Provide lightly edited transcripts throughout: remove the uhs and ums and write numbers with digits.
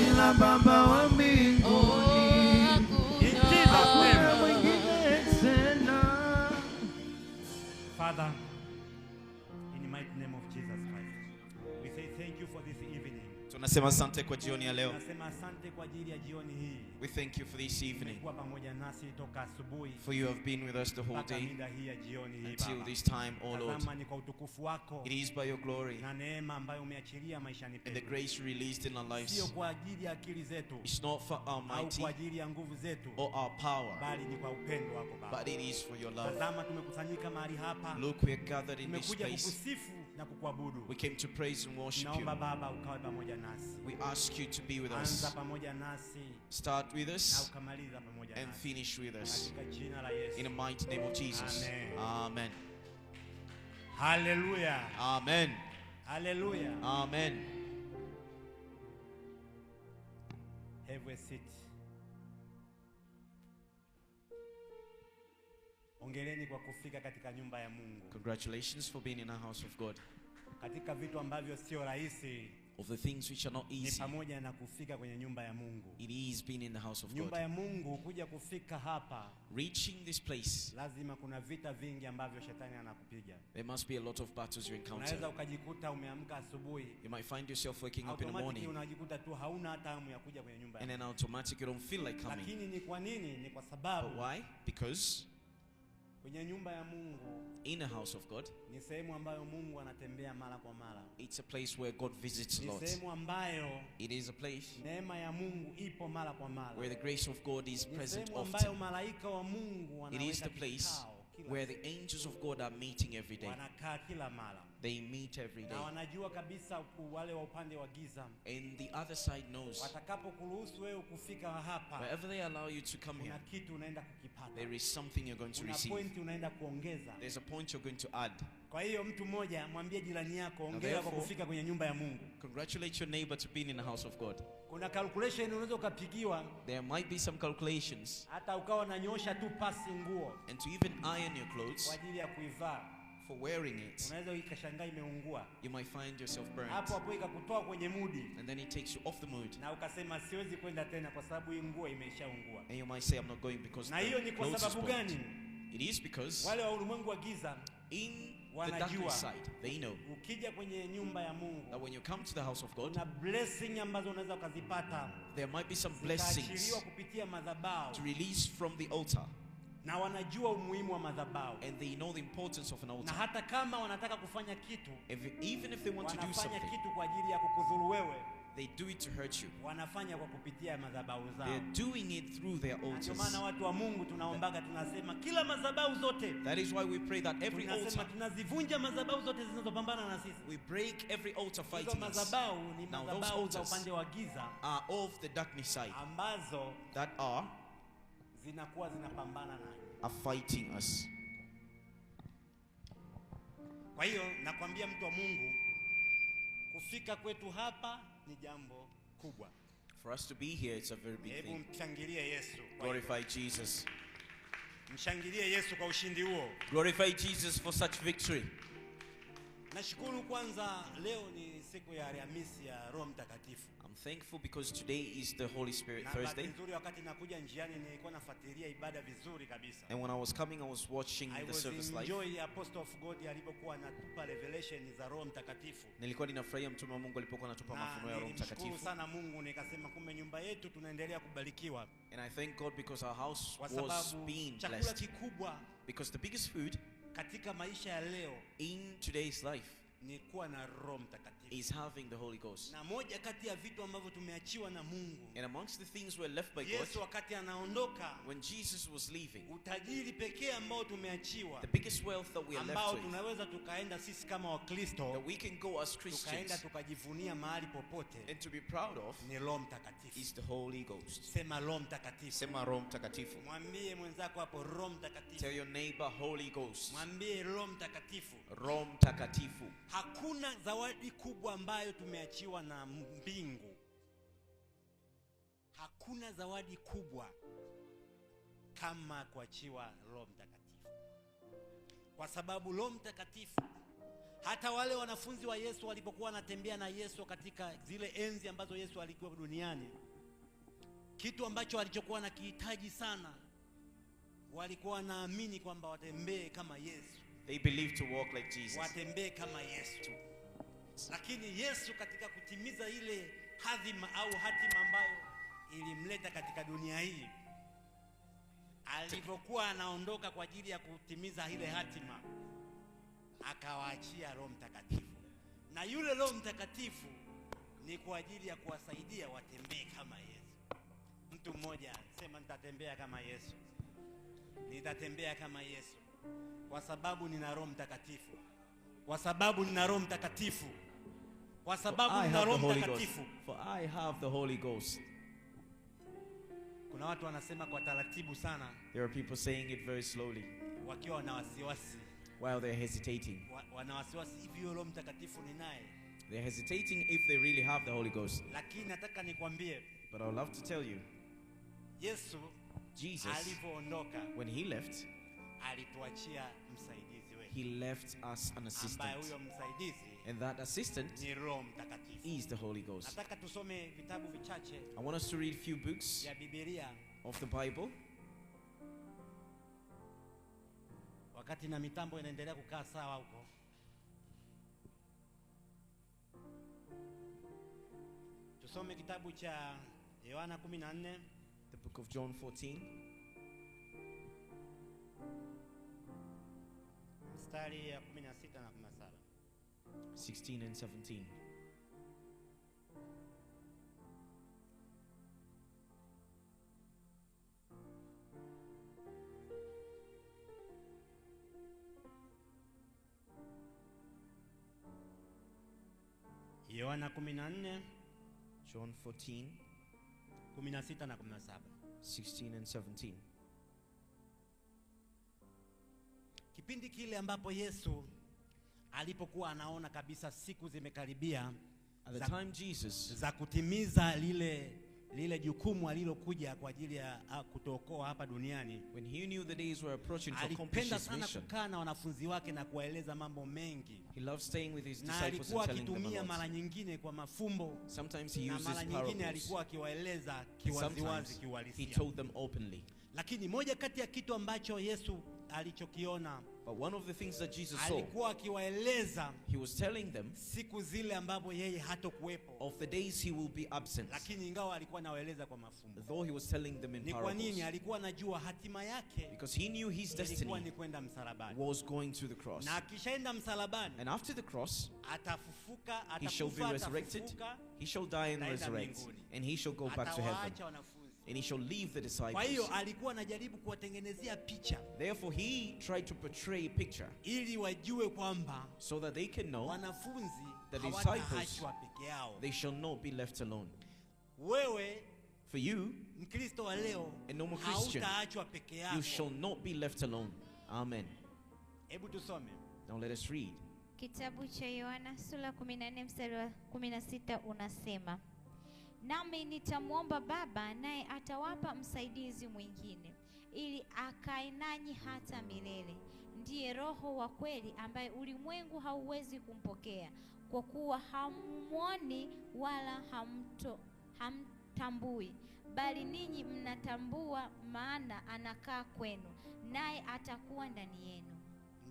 ila Baba wa mbinguni. Hakuna mwingine tena. Father, in the mighty name of Jesus Christ, we say thank you for this evening. Tunasema asante kwa jioni ya leo. Tunasema asante kwa ajili ya jioni hii. We thank you for this evening. Kwa pamoja nasi toka asubuhi. For you have been with us the whole day. Until this time, oh Lord. Tazama ni kwa utukufu wako. It is by your glory. Na neema ambayo umeachilia maishani petu. And the grace released in our lives. Sio kwa ajili ya akili zetu. It's not for our mighty. Au kwa ajili ya nguvu zetu. Or our power. Bali ni kwa upendo wako Baba. But it is for your love. Tazama tumekusanyika mahali hapa. Look, we are gathered in this space. Tumekuja kukusifu na kukuabudu. We came to praise and worship you. Naomba Baba ukawe pamoja nasi. We ask you to be with us. Anza pamoja nasi. Start with us. Na ukamaliza pamoja nasi. And finish with us. Katika jina la Yesu. In the mighty name of Jesus. Amen. Amen. Hallelujah. Amen. Hallelujah. Amen. Have a seat. Hongereni kwa kufika katika nyumba ya Mungu. Congratulations for being in the house of God. Katika vitu ambavyo sio rahisi, of the things which are not easy, ni pamoja na kufika kwenye nyumba ya Mungu. it is being in the house of God. Nyumba ya Mungu, kuja kufika hapa, reaching this place, lazima kuna vita vingi ambavyo shetani anakupiga. There must be a lot of battles you encounter. Unaweza ukajikuta umeamka asubuhi, you might find yourself waking up in the morning, unajikuta tu hauna hata hamu ya kuja kwenye nyumba ya Mungu. And then automatic you don't feel like coming. Lakini ni kwa nini? Ni kwa sababu. But why? Because kwenye nyumba ya Mungu, in the house of God, ni sehemu ambayo Mungu anatembea mara kwa mara. It's a place where God visits a lot. Ni sehemu ambayo it is a place neema ya Mungu ipo mara kwa mara. Where the grace of God is present often. Ambayo malaika wa Mungu wanaweka. It is the place where the angels of God are meeting every day. Wanakaa kila mara. They meet every day. Na wanajua kabisa wale wa upande wa giza. And the other side knows. Watakapokuruhusu wewe kufika hapa, wherever they allow you to come here, kuna kitu unaenda kukipata. There is something you're going to receive. Kuna point unaenda kuongeza. There's a point you're going to add. Kwa hiyo mtu mmoja mwambie jirani yako, hongera kwa kufika kwenye nyumba ya Mungu. Congratulate your neighbor to being in the house of God. Kuna calculation unaweza ukapigiwa. There might be some calculations. Hata ukawa unanyosha tu pasi nguo. And to even iron your clothes. Kwa ajili ya kuivaa. For wearing it. Unaweza ikashangaa imeungua. You might find yourself burnt. Hapo hapo ikakutoa kwenye mood. And then it takes you off the mood. Na ukasema siwezi kwenda tena kwa sababu hii nguo imeshaungua. And you might say I'm not going because na hiyo ni kwa sababu gani? It is because wale wa ulimwengu wa giza in the darkness side, they know ukija kwenye nyumba ya Mungu, that when you come to the house of God, kuna blessing ambazo unaweza ukazipata. There might be some blessings kupitia madhabahu, to release from the altar. Na wanajua umuhimu wa madhabahu. And they know the importance of an altar. Na hata kama wanataka kufanya kitu, even if they want to do something, wanafanya kitu kwa ajili ya kukudhuru wewe. They do it to hurt you. Wanafanya kwa kupitia madhabahu zao. They're doing it through their altars. Ndio maana watu wa Mungu tunaombaga, tunasema kila madhabahu zote. That is why we pray that every altar. Tunasema tunazivunja madhabahu zote zinazopambana na sisi. We break every altar fighting us. Madhabahu ni madhabahu za upande wa giza. Are of the darkness side. Ambazo that are zinakuwa zinapambana nayo. Are fighting us. Kwa hiyo nakwambia mtu wa Mungu, kufika kwetu hapa ni jambo kubwa. For us to be here, it's a very big thing. Mshangilie Yesu. Glorify Jesus. Mshangilie Yesu kwa ushindi huo. Glorify Jesus for such victory. Nashukuru kwanza, leo ni siku ya Alhamisi ya Roho Mtakatifu. I'm thankful because today is the Holy Spirit Thursday. Nzuri, wakati nakuja njiani nilikuwa nafuatilia ibada vizuri kabisa. And when I was coming, I was watching the service live. I enjoy Apostle of God alipokuwa anatupa revelation za Roho Mtakatifu. Nilikuwa ninafurahia mtume wa Mungu alipokuwa anatupa mafunuo ya Roho Mtakatifu. Nilishukuru sana Mungu, nikasema kumbe nyumba yetu tunaendelea kubarikiwa. And I thank God because our house was being blessed. Kikubwa, because the biggest food katika maisha ya leo in today's life ni kuwa na Roho Mtakatifu. Is having the Holy Ghost. Na moja kati ya vitu ambavyo tumeachiwa na Mungu. And amongst the things we're left by God. Yesu wakati anaondoka, when Jesus was leaving, utajiri pekee ambao tumeachiwa, the biggest wealth that we are left with, ambao tunaweza tukaenda sisi kama Wakristo, that we can go as Christians, tukaenda tukajivunia mahali popote, and to be proud of, ni Roho Mtakatifu. Is the Holy Ghost. Sema Roho Mtakatifu. Sema Roho Mtakatifu. Mwambie mwenzako hapo Roho Mtakatifu. Tell your neighbor Holy Ghost. Mwambie Roho Mtakatifu. Roho Mtakatifu. Hakuna zawadi kubwa ambayo tumeachiwa na mbingu. Hakuna zawadi kubwa kama kuachiwa Roho Mtakatifu. Kwa sababu Roho Mtakatifu Hata wale wanafunzi wa Yesu walipokuwa wanatembea na Yesu katika zile enzi ambazo Yesu alikuwa duniani, kitu ambacho walichokuwa na kihitaji sana, walikuwa wanaamini kwamba watembee kama Yesu. They believed to walk like Jesus. Watembee kama Yesu. Lakini Yesu katika kutimiza ile hadhima au hatima ambayo ilimleta katika dunia hii, alipokuwa anaondoka kwa ajili ya kutimiza ile hatima, akawaachia Roho Mtakatifu. Na yule Roho Mtakatifu ni kwa ajili ya kuwasaidia watembee kama Yesu. Mtu mmoja sema, nitatembea kama Yesu. Nitatembea kama Yesu kwa sababu nina Roho Mtakatifu. Kwa sababu nina Roho Mtakatifu. Kwa sababu nina Roho Mtakatifu. For I have the Holy Ghost. Kuna watu wanasema kwa taratibu sana. There are people saying it very slowly, wakiwa na wasiwasi. while they're hesitating. Wana wasiwasi, hivi Roho Mtakatifu ni naye? They're hesitating if they really have the Holy Ghost. Lakini nataka nikwambie, But I would love to tell you, Yesu Jesus, alipoondoka, when he left, alituachia msaidizi wetu, he left us an ambaye assistant. huyo msaidizi And that assistant ni Roho Mtakatifu. is the Holy Ghost. Nataka tusome vitabu vichache I want us to read a few books ya Biblia of the Bible. wakati na mitambo inaendelea kukaa sawa huko. Tusome kitabu cha Yohana 14, The book of John 14, mstari ya 16 na 17. 16 and 17. Yohana 14, John 14, 16 na 17. 16 and 17. Kipindi kile ambapo Yesu alipokuwa anaona kabisa siku zimekaribia At the time Jesus, za kutimiza lile jukumu alilokuja kwa ajili ya kutuokoa hapa duniani, when he knew the days were approaching to accomplish alipenda his sana mission, kukaa na wanafunzi wake na kuwaeleza mambo mengi, he loved staying with his na disciples alikuwa and telling them akitumia a mara lot. nyingine kwa mafumbo, Sometimes he na uses mara nyingine parables. alikuwa akiwaeleza kiwaziwazi, Sometimes he kiuhalisia. told them openly. Lakini moja kati ya kitu ambacho Yesu alichokiona, But one of the things that Jesus saw, alikuwa akiwaeleza he was telling them siku zile ambapo yeye hatokuwepo, of the days he will be absent. lakini ingawa alikuwa anawaeleza kwa mafumbo. Though he was telling them in Ni kwa nini? parables. Alikuwa anajua hatima yake Because he knew his ilikuwa destiny ni kwenda msalabani, was going to the cross. na akishaenda msalabani And after the cross, atafufuka, he shall be atakufa, resurrected, atafufuka, he shall die and ataenda resurrect, mbinguni. and he shall go back to heaven, atawaacha wanafunzi. and he shall leave the Kwa hiyo disciples. alikuwa anajaribu kuwatengenezea picha Therefore, he tried to portray a picture ili wajue kwamba so that they can know wanafunzi the hawataachwa peke yao. they shall not be left alone. Wewe For you, Mkristo wa leo, a normal Christian, hautaachwa peke you yako. shall not be left alone. Amen. Hebu tusome Now let us read. Kitabu cha Yohana sura 14 mstari wa 16 unasema, nami nitamwomba Baba, naye atawapa msaidizi mwingine, ili akae nanyi hata milele. Ndiye Roho wa kweli, ambaye ulimwengu hauwezi kumpokea, kwa kuwa hamumwoni wala hamtambui, bali ninyi mnatambua, maana anakaa kwenu, naye atakuwa ndani yenu.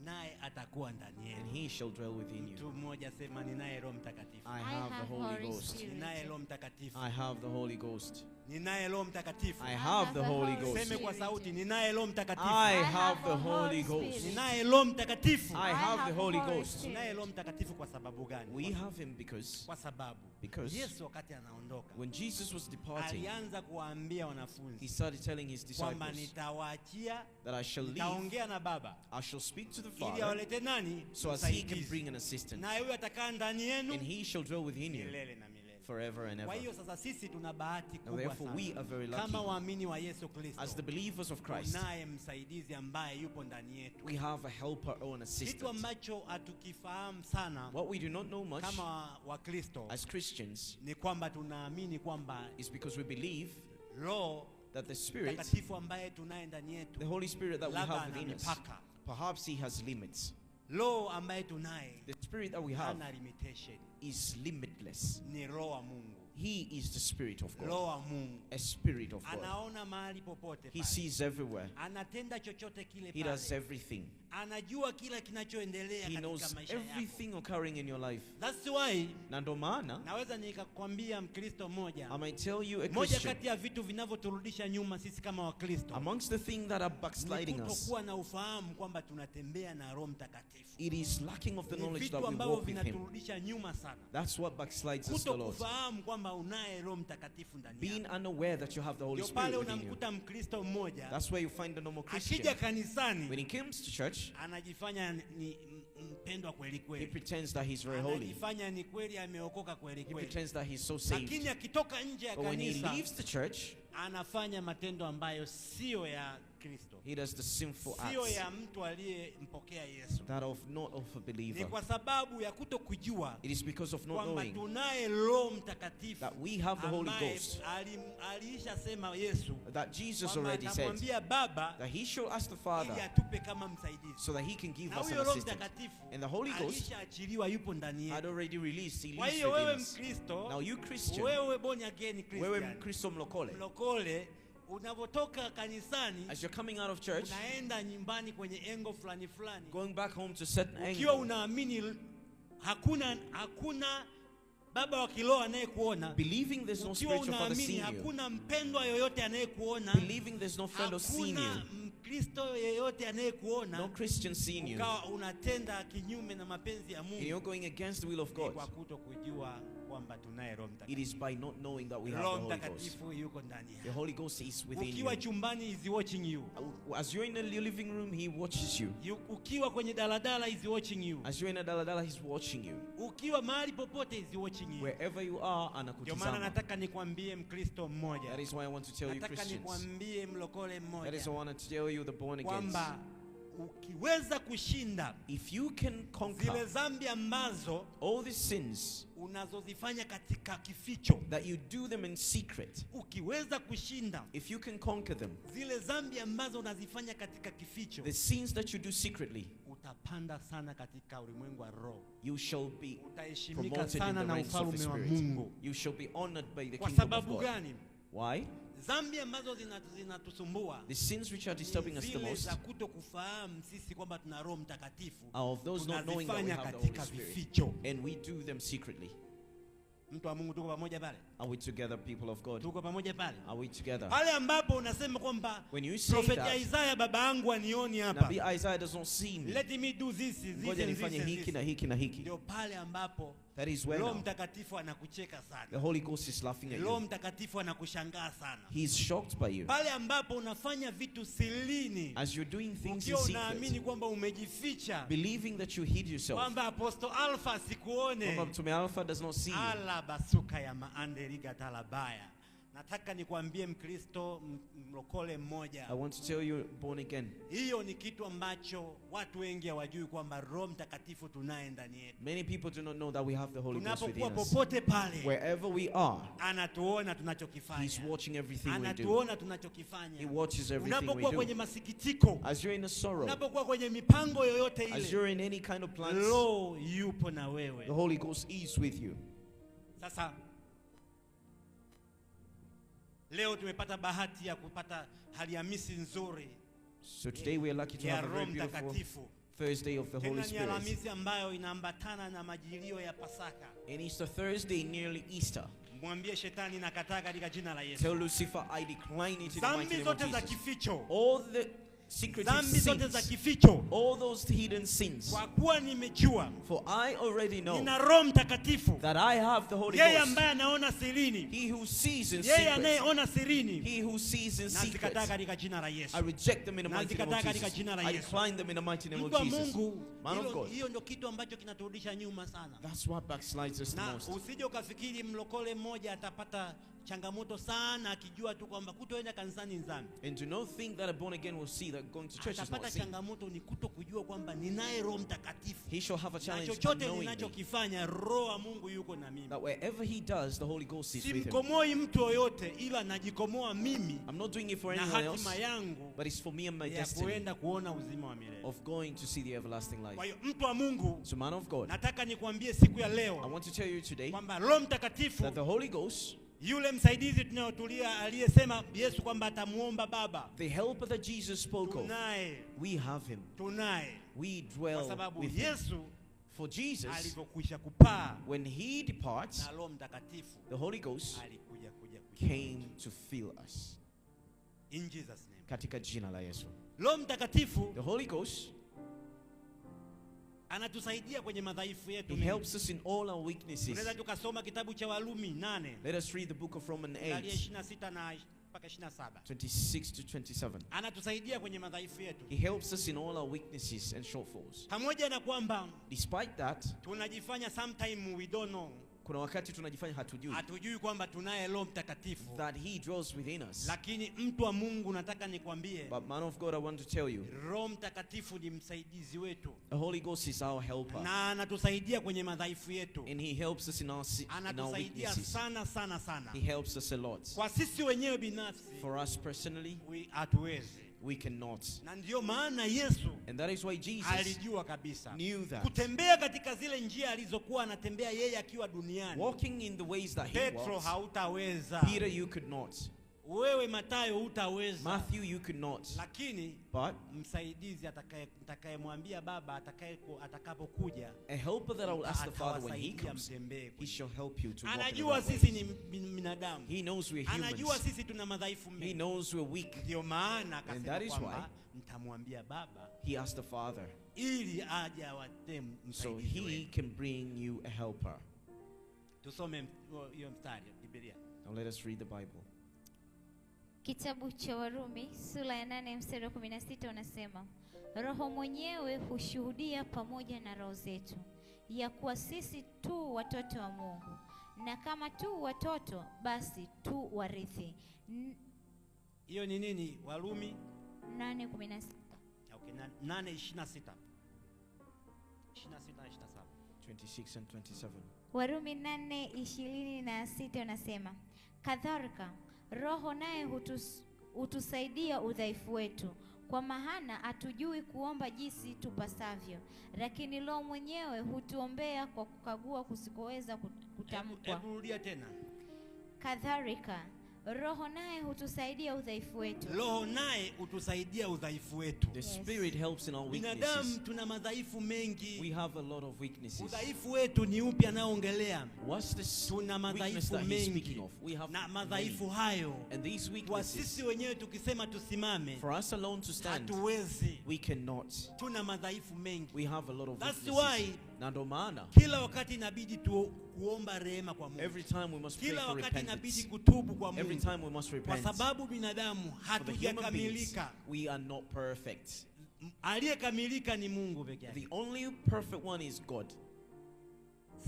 naye atakuwa ndani And yenu. he shall dwell within Mtu you. mmoja sema, ninaye Roho Mtakatifu. I have the Holy Ghost. Ninaye Roho Mtakatifu. I have the Holy Ghost. Ninaye Roho Mtakatifu. I have the Holy Seme Ghost. kwa sauti, ninaye Roho Mtakatifu. I have the Holy Ghost. Ninaye Roho Mtakatifu. I have the Holy Ghost. Ninaye Roho Mtakatifu kwa sababu gani? We have him because Kwa sababu Yesu wakati anaondoka, when Jesus was departing, alianza kuwaambia he wanafunzi started telling his kwamba disciples nitawaachia, that I shall leave, nitaongea na Baba I shall speak to the ili Father, awalete nani? so as he can Msaidizi. bring an assistant, Na yeye atakaa ndani yenu and he shall dwell within you milele na milele. forever and Kwa ever. hiyo sasa sisi tuna bahati Now kubwa therefore we sana are very kama lucky. waamini wa Yesu As the Kristo, believers of Christ, tunaye msaidizi ambaye yupo ndani yetu. we have a helper or an Kitu assistant. ambacho hatukifahamu sana What we do not know much kama Wakristo as Christians ni kwamba tunaamini kwamba is because we believe Roho that the Spirit, Mtakatifu ambaye tunaye ndani yetu the Holy Spirit that we labda have ana within us, mipaka. perhaps he has limits. Roho ambaye tunaye The spirit that we have hana limitation. is limitless. Ni Roho wa Mungu. He is the Spirit of God. Roho wa Mungu. A spirit of God. Anaona mahali popote He pale. sees everywhere. Anatenda chochote kile He does pale. everything. Anajua kila kinachoendelea He katika knows maisha yako. everything occurring in your life. That's why Na ndo maana naweza nikakwambia Mkristo mmoja. I might tell you, a Moja Christian, kati ya vitu vinavyoturudisha nyuma sisi kama Wakristo amongst the things that are backsliding ni us, kutokuwa na ufahamu kwamba tunatembea na Roho Mtakatifu. it is lacking of the Ni knowledge vitu that we ambavyo walk with Him. vinaturudisha nyuma sana. That's what backslides us the Lord. Kutokufahamu kwamba unaye Roho Mtakatifu ndani Being yako. unaware that you have the Holy Ndio pale Spirit within you. unamkuta Mkristo mmoja That's where you find a normal akija Christian. When kanisani he comes to church, anajifanya ni mpendwa kweli he kweli. pretends that he's very holy. Anajifanya ni kweli ameokoka kweli He kweli. pretends that he's so saved. Lakini akitoka nje ya But when he kanisa leaves the church, anafanya matendo ambayo sio ya Kristo. he does the sinful Sio acts ya mtu aliyempokea Yesu. that of not of a Ni believer. kwa sababu ya kutokujua It is because of not kwamba knowing tunaye Roho Mtakatifu that we have the Holy ambaye Ghost, alishasema Yesu that Jesus kwamba already said atamwambia Baba that he shall ask the ili Father atupe kama msaidizi. so that he can give Na us an huyo Roho assistant. Mtakatifu And the Holy Ghost alishaachiliwa, yupo ndani had yetu. already released. He Kwa lives hiyo within wewe us. Mkristo, Now you Christian, wewe born again wewe Christian, Mkristo mlokole, mlokole, unavotoka kanisani as you're coming out of church, unaenda nyumbani kwenye engo fulani fulani, going back home to certain ukiwa angle, unaamini hakuna baba wa kiroho anayekuona, believing there's no ukiwa spiritual father unaamini seeing you, hakuna mpendwa yoyote anayekuona, believing there's no friend or seeing hakuna you, Mkristo yeyote anayekuona, no Christian seeing you, ukawa unatenda kinyume na mapenzi ya and Mungu, you're going against the will of ni God, kwa kutokujua kwamba tunaye Roho it Mtakatifu. is by not knowing that we have the Roho Holy Ghost. Mtakatifu yuko ndani The yako. Holy Ghost is within Ukiwa you. chumbani is watching you. As you're in your living room, he watches you. Ukiwa kwenye daladala is watching you. As you're in a daladala, he's watching you. Ukiwa mahali popote is watching you. Wherever you are, Ndio maana anakutizama. nataka nikwambie Mkristo mmoja. That is why I want to tell you Nataka Christians. nikwambie mlokole That is why I mmoja want to tell you the born again. kwamba ukiweza kushinda If you can zile conquer dhambi ambazo all the sins unazozifanya katika kificho, that you do them in secret, ukiweza kushinda if you can conquer them, zile dhambi ambazo unazifanya katika kificho, the sins that you do secretly, utapanda sana katika ulimwengu wa roho. you shall be Utaheshimika promoted in sana the na ranks of the ufalme wa Spirit. Mungu. You shall be honored by the Kwa kingdom of sababu God. gani? Why? Dhambi ambazo zinatusumbua The sins which are disturbing us the zile most za kutokufahamu sisi kwamba tuna Roho Mtakatifu, are of those not knowing that we tunazifanya have the Holy katika Spirit. vificho. And we do them secretly. Mtu wa Mungu, tuko pamoja pale? Are we together, people of God? Tuko pamoja pale? Are we together? Pale ambapo unasema kwamba When you say Prophet that, Isaiah baba yangu anioni hapa, Nabii Isaiah does not see me. let me do this, this Ngoja and nifanye this and hiki na this. hiki na hiki. Ndio pale ambapo That is where Roho now Mtakatifu anakucheka the sana. Holy Ghost is laughing at Roho you. Mtakatifu anakushangaa sana. He is shocked by you. Pale ambapo unafanya vitu silini, As you're doing things in ukiwa unaamini secret, kwamba umejificha, believing that you hid yourself. kwamba Apostle Alpha Kwamba sikuone, Mtume Alpha does not see you. ala basuka ya maanderiga talabaya. Nataka nikwambie Mkristo mlokole mmoja, I want to tell you, born again, hiyo ni kitu ambacho watu wengi hawajui, kwamba Roho Mtakatifu tunaye ndani yetu. many people do not know that we have the Holy Ghost Tunapokuwa within us. popote pale, Wherever we are, anatuona He's tunachokifanya, watching everything we do. anatuona He tunachokifanya. watches everything we Unapokuwa kwenye do. masikitiko, As you're in a sorrow, unapokuwa kwenye mipango yoyote as ile, you're in any kind of plans, Roho yupo na the wewe. Holy Ghost is with you. Sasa leo tumepata bahati ya kupata Alhamisi nzuri So today we are lucky to ya have a Roho very beautiful Mtakatifu. Thursday of the Holy Tena ni Spirit. Alhamisi ambayo inaambatana na majilio ya Pasaka. And it's the Thursday nearly Easter. Mwambie shetani nakataa katika jina la Yesu. Tell Lucifer, I decline it in the mighty Dhambi name of zote za Jesus. kificho, All the secret dhambi zote za sins, kificho, all those hidden sins. kwa kuwa nimejua For I already know nina Roho Mtakatifu, that I have the Holy yeye Ghost. ambaye anaona sirini, He who sees in yeye secret, anayeona sirini, he who sees in nazikataa secret, katika jina la Yesu. I reject them in the mighty name of Nazikataa katika Jesus. jina la I Yesu. decline them in the mighty name of Mtu wa Jesus. Mungu, Man of God. hiyo ndio kitu ambacho kinaturudisha nyuma sana. That's what backslides us the Na most. usije ukafikiri mlokole mmoja atapata changamoto sana akijua tu kwamba kutoenda kanisani ni dhambi. And do not think that a born again will see that going to church is not Atapata sin. changamoto ni kutokujua kwamba ninaye Roho Mtakatifu. He shall have a Na challenge chochote unknowingly ninachokifanya Roho wa Mungu yuko na mimi. that wherever he does, the Holy Ghost is with him. Simkomoi mtu yoyote, ila najikomoa mimi I'm not doing it for na anyone hatima else, yangu but it's for me and my ya destiny kuenda kuona uzima wa milele. of going to see the everlasting Kwa life. hiyo mtu wa Mungu, So man of God, nataka nikwambie siku ya I leo want to tell you today kwamba Roho Mtakatifu, that the Holy Ghost, yule msaidizi tunayotulia aliyesema Yesu kwamba atamuomba Baba, the helper that Jesus spoke of, tunaye we have him. We kwa dwell sababu with him. Yesu For Jesus, alivyokwisha kupaa when he departs, na Roho Mtakatifu the Holy Ghost alikuja came to fill us. in Jesus name. Katika jina la Yesu. Roho Mtakatifu The Holy Ghost, anatusaidia kwenye madhaifu yetu. he helps us in all our weaknesses. Tunaweza tukasoma kitabu cha Warumi 8 Let us read the book of Romans angalia 8, 26 na mpaka 27. 26 to 27. Anatusaidia kwenye madhaifu yetu. He helps us in all our weaknesses and shortfalls. Pamoja na kwamba Despite that, tunajifanya sometime we don't know, kuna wakati tunajifanya hatujui kwamba tunaye Roho Mtakatifu, that he dwells within us. lakini mtu wa Mungu, nataka nikwambie, But man of God, I want to tell you, Roho Mtakatifu ni msaidizi wetu the Holy Ghost is our helper. na anatusaidia kwenye madhaifu yetu. And he helps us in our Anatusaidia weaknesses. sana sana sana. He helps us a lot. Kwa sisi wenyewe binafsi For us personally, hatuwezi, we cannot. na ndio maana Yesu And that is why Jesus alijua kabisa knew that kutembea katika zile njia alizokuwa anatembea yeye akiwa duniani. walking in the ways that he Petro walks, hautaweza, Peter, you could not. wewe Mathayo hutaweza, Matthew, you could not. lakini But msaidizi atakayemwambia Baba atakapokuja, a helper that I will ask the Father when he atawasaidia comes, mtembee. he shall help you to walk in the Anajua right sisi ways. ni binadamu, He knows we're anajua humans. sisi tuna madhaifu He mengi, knows we're weak. ndio maana And akasema that is kwamba why nitamwambia Baba he asked the Father ili aje awate so msaidizi he wetu. can bring you a helper. Tusome hiyo mstari Biblia. Now let us read the Bible. Kitabu cha Warumi sura ya 8 mstari wa 16 unasema, Roho mwenyewe hushuhudia pamoja na roho zetu ya kuwa sisi tu watoto wa Mungu, na kama tu watoto basi tu warithi. Hiyo ni nini? Warumi 8:16. Okay, 8:26. 26 na 27. 26 and 27. Warumi 8:26 unasema, kadhalika Roho naye hutusaidia udhaifu wetu, kwa maana hatujui kuomba jinsi tupasavyo, lakini Roho mwenyewe hutuombea kwa kukagua kusikoweza kutamkwa. Hebu rudia tena. Kadhalika Roho naye hutusaidia udhaifu wetu. Roho naye hutusaidia udhaifu wetu. The Yes. Spirit helps in our Binadamu weaknesses. tuna madhaifu mengi. We have a lot of weaknesses. Udhaifu wetu ni upi anaoongelea? What's the Tuna weakness madhaifu that he's mengi. speaking of? We have Na many. madhaifu hayo, And these kwa weaknesses, sisi wenyewe tukisema tusimame, for us alone to stand, hatuwezi. we cannot. Tuna madhaifu mengi. We have a lot of That's weaknesses. why Na ndo maana, kila wakati inabidi kuomba rehema kwa Mungu. every time we must pray Kila for wakati inabidi repentance. kutubu kwa Every Mungu. time we must Kwa repent. sababu binadamu For the human beings, hatujakamilika. we are not perfect. Aliyekamilika ni Mungu peke yake. The only perfect one is God.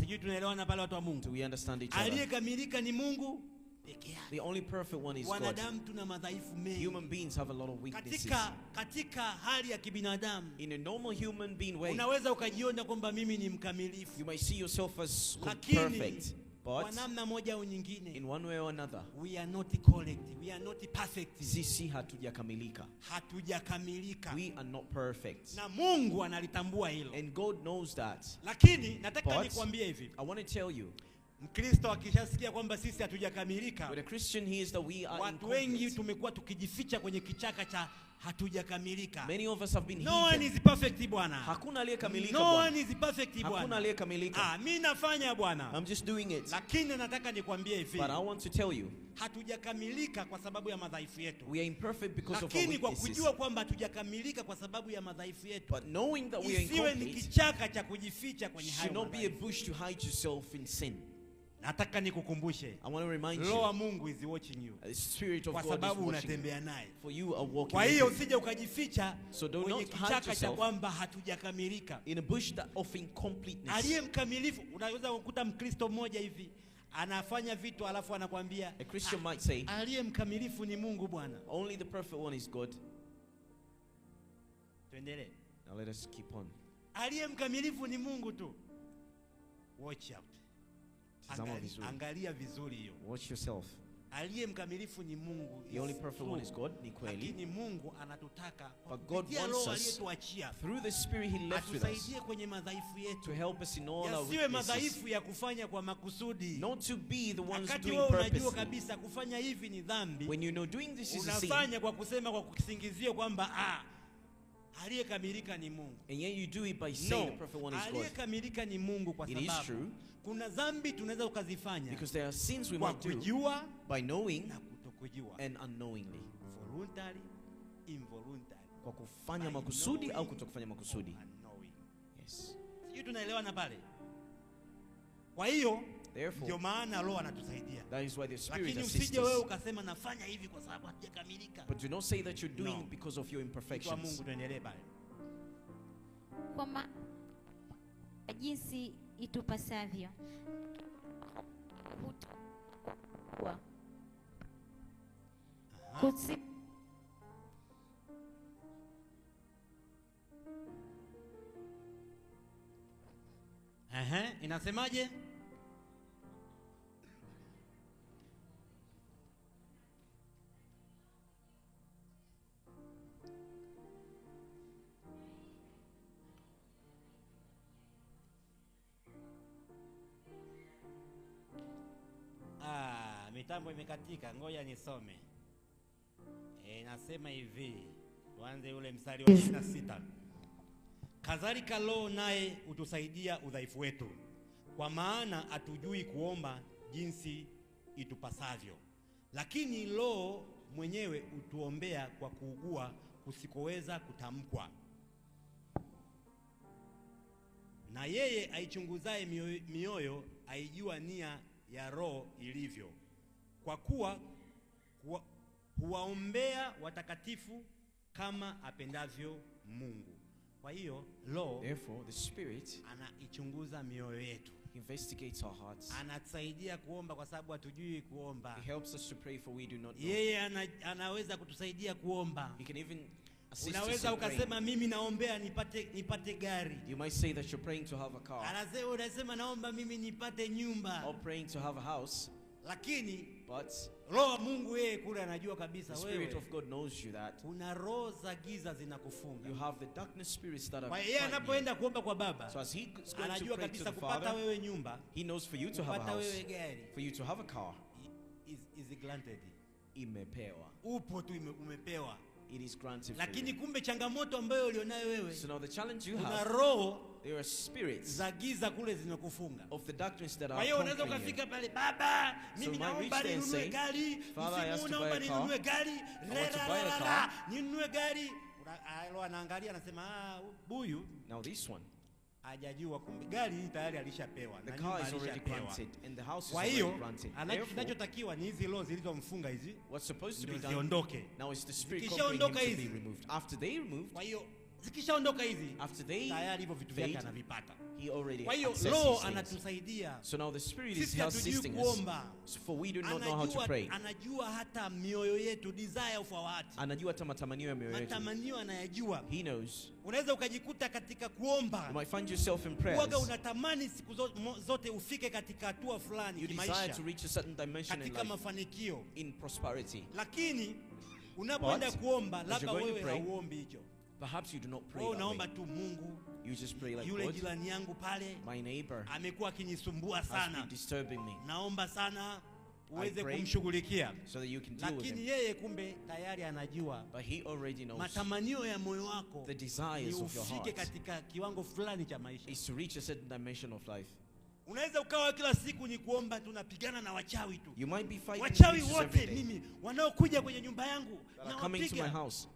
Sijui tunaelewana pale watu wa Do Mungu. we understand each other? Aliyekamilika ni Mungu peke yake. The only perfect one is God. Wanadamu tuna madhaifu mengi. Human beings have a lot of weaknesses. Katika hali ya kibinadamu In a normal human being way, unaweza ukajiona kwamba mimi ni mkamilifu, you might see yourself as lakini perfect, kwa but namna moja au nyingine, in one way or another, we are not correct, we are not perfect. sisi hatujakamilika. Hatujakamilika, We are not perfect. na Mungu analitambua hilo. And God knows that. Lakini nataka But nikwambie hivi, I want to tell you, Mkristo akishasikia kwamba sisi hatujakamilika, when a Christian hears that we are watu wengi incomplete, tumekuwa tukijificha kwenye kichaka cha hatujakamilika. many of us have been No one hidden. is perfect bwana. Hakuna aliyekamilika No Bwana. one is perfect Hakuna bwana. aliyekamilika. Mimi nafanya bwana. I'm just doing it. Lakini nataka nikwambie hivi, But I want to tell you, hatujakamilika kwa sababu ya madhaifu yetu. we are imperfect because of our Lakini kwa weaknesses. kujua kwamba hatujakamilika kwa sababu ya madhaifu yetu, But knowing that we are isiwe ni incomplete kichaka cha kujificha kwenye hayo should not be a madhaifu. bush to hide yourself in sin. Nataka nikukumbushe, I want to remind Roho you, wa Mungu is watching you, the Spirit of kwa God is sababu watching you. unatembea naye. For you are walking Kwa with hiyo him. usije ukajificha So do kwenye not hide kichaka cha yourself kwamba hatujakamilika. in a bush that of incompleteness. Aliye mkamilifu, unaweza kukuta Mkristo mmoja hivi anafanya vitu alafu anakuambia A Christian might say, aliye mkamilifu ni Mungu Bwana. only the perfect one is God. Tuendelee. Now let us keep on. Aliye mkamilifu ni Mungu tu. Watch out. Angalia vizuri hiyo. Watch yourself. Aliye mkamilifu ni Mungu. The only perfect one is God, ni kweli. Lakini Mungu anatutaka But God wants us, through the Spirit He left with us, atusaidie kwenye madhaifu yetu. to help us in all our Yasiwe weaknesses. madhaifu ya kufanya kwa makusudi. Not to be the ones Wakati doing wewe unajua purposely. kabisa kufanya hivi ni dhambi. When you know doing this is a sin, Unafanya kwa kusema, kwa kisingizio kwamba aliyekamilika ni Mungu. and yet you do it by saying the perfect one is God. Aliyekamilika ni Mungu kwa It is sababu true. kuna dhambi tunaweza ukazifanya Because there are sins we kwa might do kujua by knowing na kutokujua. and unknowingly. Voluntary, involuntary. Kwa kufanya makusudi au kutokufanya makusudi. Unknowing. Yes. Sijui tunaelewana pale. Kwa hiyo Therefore, ndio maana Roho anatusaidia. that is why the Spirit Lakini assists usije wewe us. ukasema nafanya hivi kwa sababu hatujakamilika. But do not say that you're doing No. because of your Kwa imperfections. Mungu tuendelee pale. Kwa jinsi itupasavyo. Inasemaje? Mitambo imekatika, ngoja nisome. Nasema hivi, tuanze ule mstari wa 26. Kadhalika Roho naye utusaidia udhaifu wetu, kwa maana hatujui kuomba jinsi itupasavyo, lakini Roho mwenyewe utuombea kwa kuugua kusikoweza kutamkwa. Na yeye aichunguzaye mioyo aijua nia ya Roho ilivyo, kwa kuwa huwaombea watakatifu kama apendavyo Mungu. Kwa hiyo Roho, therefore, the Spirit anaichunguza mioyo yetu, investigates our hearts. anatusaidia kuomba kwa sababu hatujui kuomba. He helps us to pray for we do not know. Yeye anaweza kutusaidia kuomba. He can even assist us Unaweza in ukasema praying. mimi naombea nipate gari. You might say that you're praying to have a car, Unasema naomba mimi nipate nyumba. or praying to have a house, Lakini but Roho wa Mungu yeye kule anajua kabisa the wewe Spirit of God knows you that kuna roho za giza zinakufunga. you have the darkness spirits that are Kwa hiyo yeye fighting you. anapoenda kuomba kwa Baba, So as he is going to anajua pray to kabisa the kupata Father, wewe nyumba, he knows for you to have a kupata house, wewe gari for you to have a car, is granted. imepewa. Upo tu umepewa. It is granted for Lakini you. kumbe changamoto ambayo ulionayo wewe, So now the challenge you kuna have, roho there are spirits za giza kule zinakufunga. of the darkness that Kwa are hiyo unaweza conquering you. ukafika pale, Baba, So mimi you might reach naomba there and ninunue say, gari, Father, I ask msimu to buy naomba a car. ninunue gari, want to buy a car. ninunue gari. Roho anaangalia anasema, huyu Now this one, hajajua kumbe gari hii tayari alishapewa the na car nyumba is already alishapewa. granted and the house is Kwa already hiyo granted. Therefore, kinachotakiwa ni hizi roho zilizomfunga hizi what's supposed to be ndio done ziondoke. now is the Spirit Zikishaondoka conquering him to hizi. be removed. After they removed, Kwa hiyo zikishaondoka hizi, after they tayari hivyo vitu vyake fade, anavipata. he already Kwa hiyo accesses roho things. anatusaidia. So now the Spirit is Sisi hatujui assisting us, kuomba. for we do not know how to pray. Anajua hata mioyo yetu, desire of our heart. Anajua hata matamanio ya mioyo yetu. Matamanio anayajua. He knows. Unaweza ukajikuta katika kuomba, You might find yourself in prayers. uwaga unatamani siku zote ufike katika hatua fulani You desire kimaisha, to reach a certain dimension in katika life, mafanikio, in prosperity. lakini unapoenda But, kuomba, as labda you're going to wewe pray, hauombi hicho. Perhaps you do not pray Wewe that way. unaomba tu, Mungu, You just pray like, yule God, jirani yangu pale my neighbor amekuwa akinisumbua has sana, been disturbing me, naomba sana uweze pray kumshughulikia. so that you can deal with Lakini him. yeye kumbe tayari anajua But he already knows matamanio ya moyo wako the ni desires of your ufike heart katika kiwango fulani cha maisha. is to reach a certain dimension of life. Unaweza ukawa kila siku ni kuomba, tunapigana na wachawi tu. You might be fighting Wachawi witches wote every day mimi wanaokuja kwenye nyumba yangu that na are coming to my wapiga. house.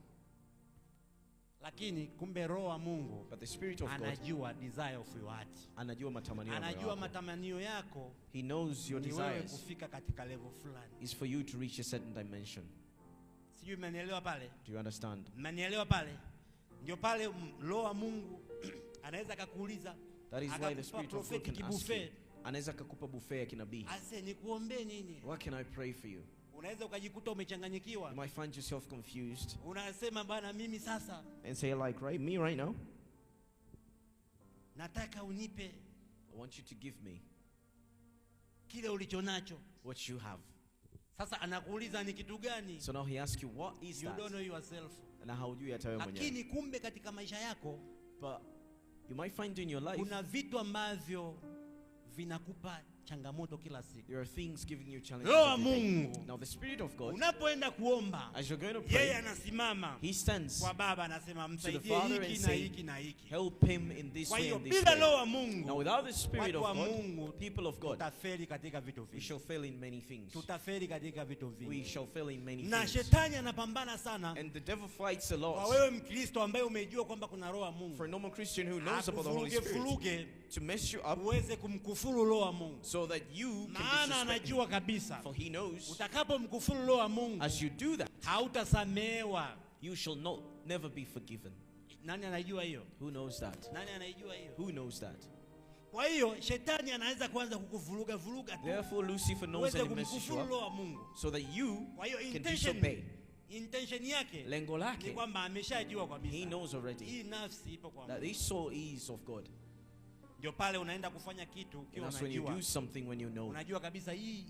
Lakini kumbe Roho wa Mungu But the Spirit of God anajua desire of your heart. anajua matamanio ya moyo Anajua wako. matamanio yako He knows your ni wewe desires kufika katika level fulani. is for you to reach a certain dimension. Sijui mmenielewa pale? Do you understand? Mmenielewa pale? Ndio pale Roho wa Mungu anaweza akakuuliza, That is why the akakupa Spirit of God prophetic can ask you. buffet, Anaweza kukupa buffet ya kinabii. Ase nikuombe nini? What can I pray for you? Unaweza ukajikuta umechanganyikiwa. You might find yourself confused. Unasema bwana mimi sasa And say like, right, me right now, nataka unipe I want you to give me kile ulichonacho. what you have. Sasa anakuuliza ni kitu gani? So now he asks you, what is You that? don't know yourself. Na haujui hata wewe mwenyewe. Lakini kumbe katika maisha yako But you might find in your life kuna vitu ambavyo vinakupa changamoto kila siku. there are things giving you challenges Roho wa every day. Mungu Now the Spirit of God, unapoenda kuomba, as you're going to yeye pray, anasimama he stands kwa Baba anasema to the msaidie Father and hiki na say, hiki na hiki. help him in this Kwa way hiyo and this bila Roho wa way. Mungu, Now without the Spirit watu of wa God, Mungu, people of God, tutafeli katika vitu we vingi. shall fail in many things. Tutafeli katika vitu We vingi. shall fail in many Na things. shetani anapambana sana And the devil fights a kwa lot. wewe Mkristo ambaye umejua kwamba kuna Roho wa For Mungu. a normal Christian who knows about the Holy Spirit, Furuge to mess you up uweze kumkufuru Roho wa Mungu. so that you can Maana disrespect him. anajua kabisa For he knows, utakapomkufuru Roho wa Mungu as you do that, hautasamehewa. you shall never be forgiven. Nani anajua hiyo? Who knows that? Nani anajua hiyo? Who knows that? Kwa hiyo shetani anaweza kuanza kukuvuruga vuruga tu. Therefore, Lucifer knows Uweze and he messes you kumkufuru up Roho wa Mungu. so that you Kwa hiyo can disobey. intention yake Lengo ni lake, kwamba ameshajua he kabisa knows already hii nafsi ipo kwa that Mungu. this soul is of God. Ndio pale unaenda kufanya kitu And ukiwa that's when you unajua. do something when you know, Unajua kabisa hii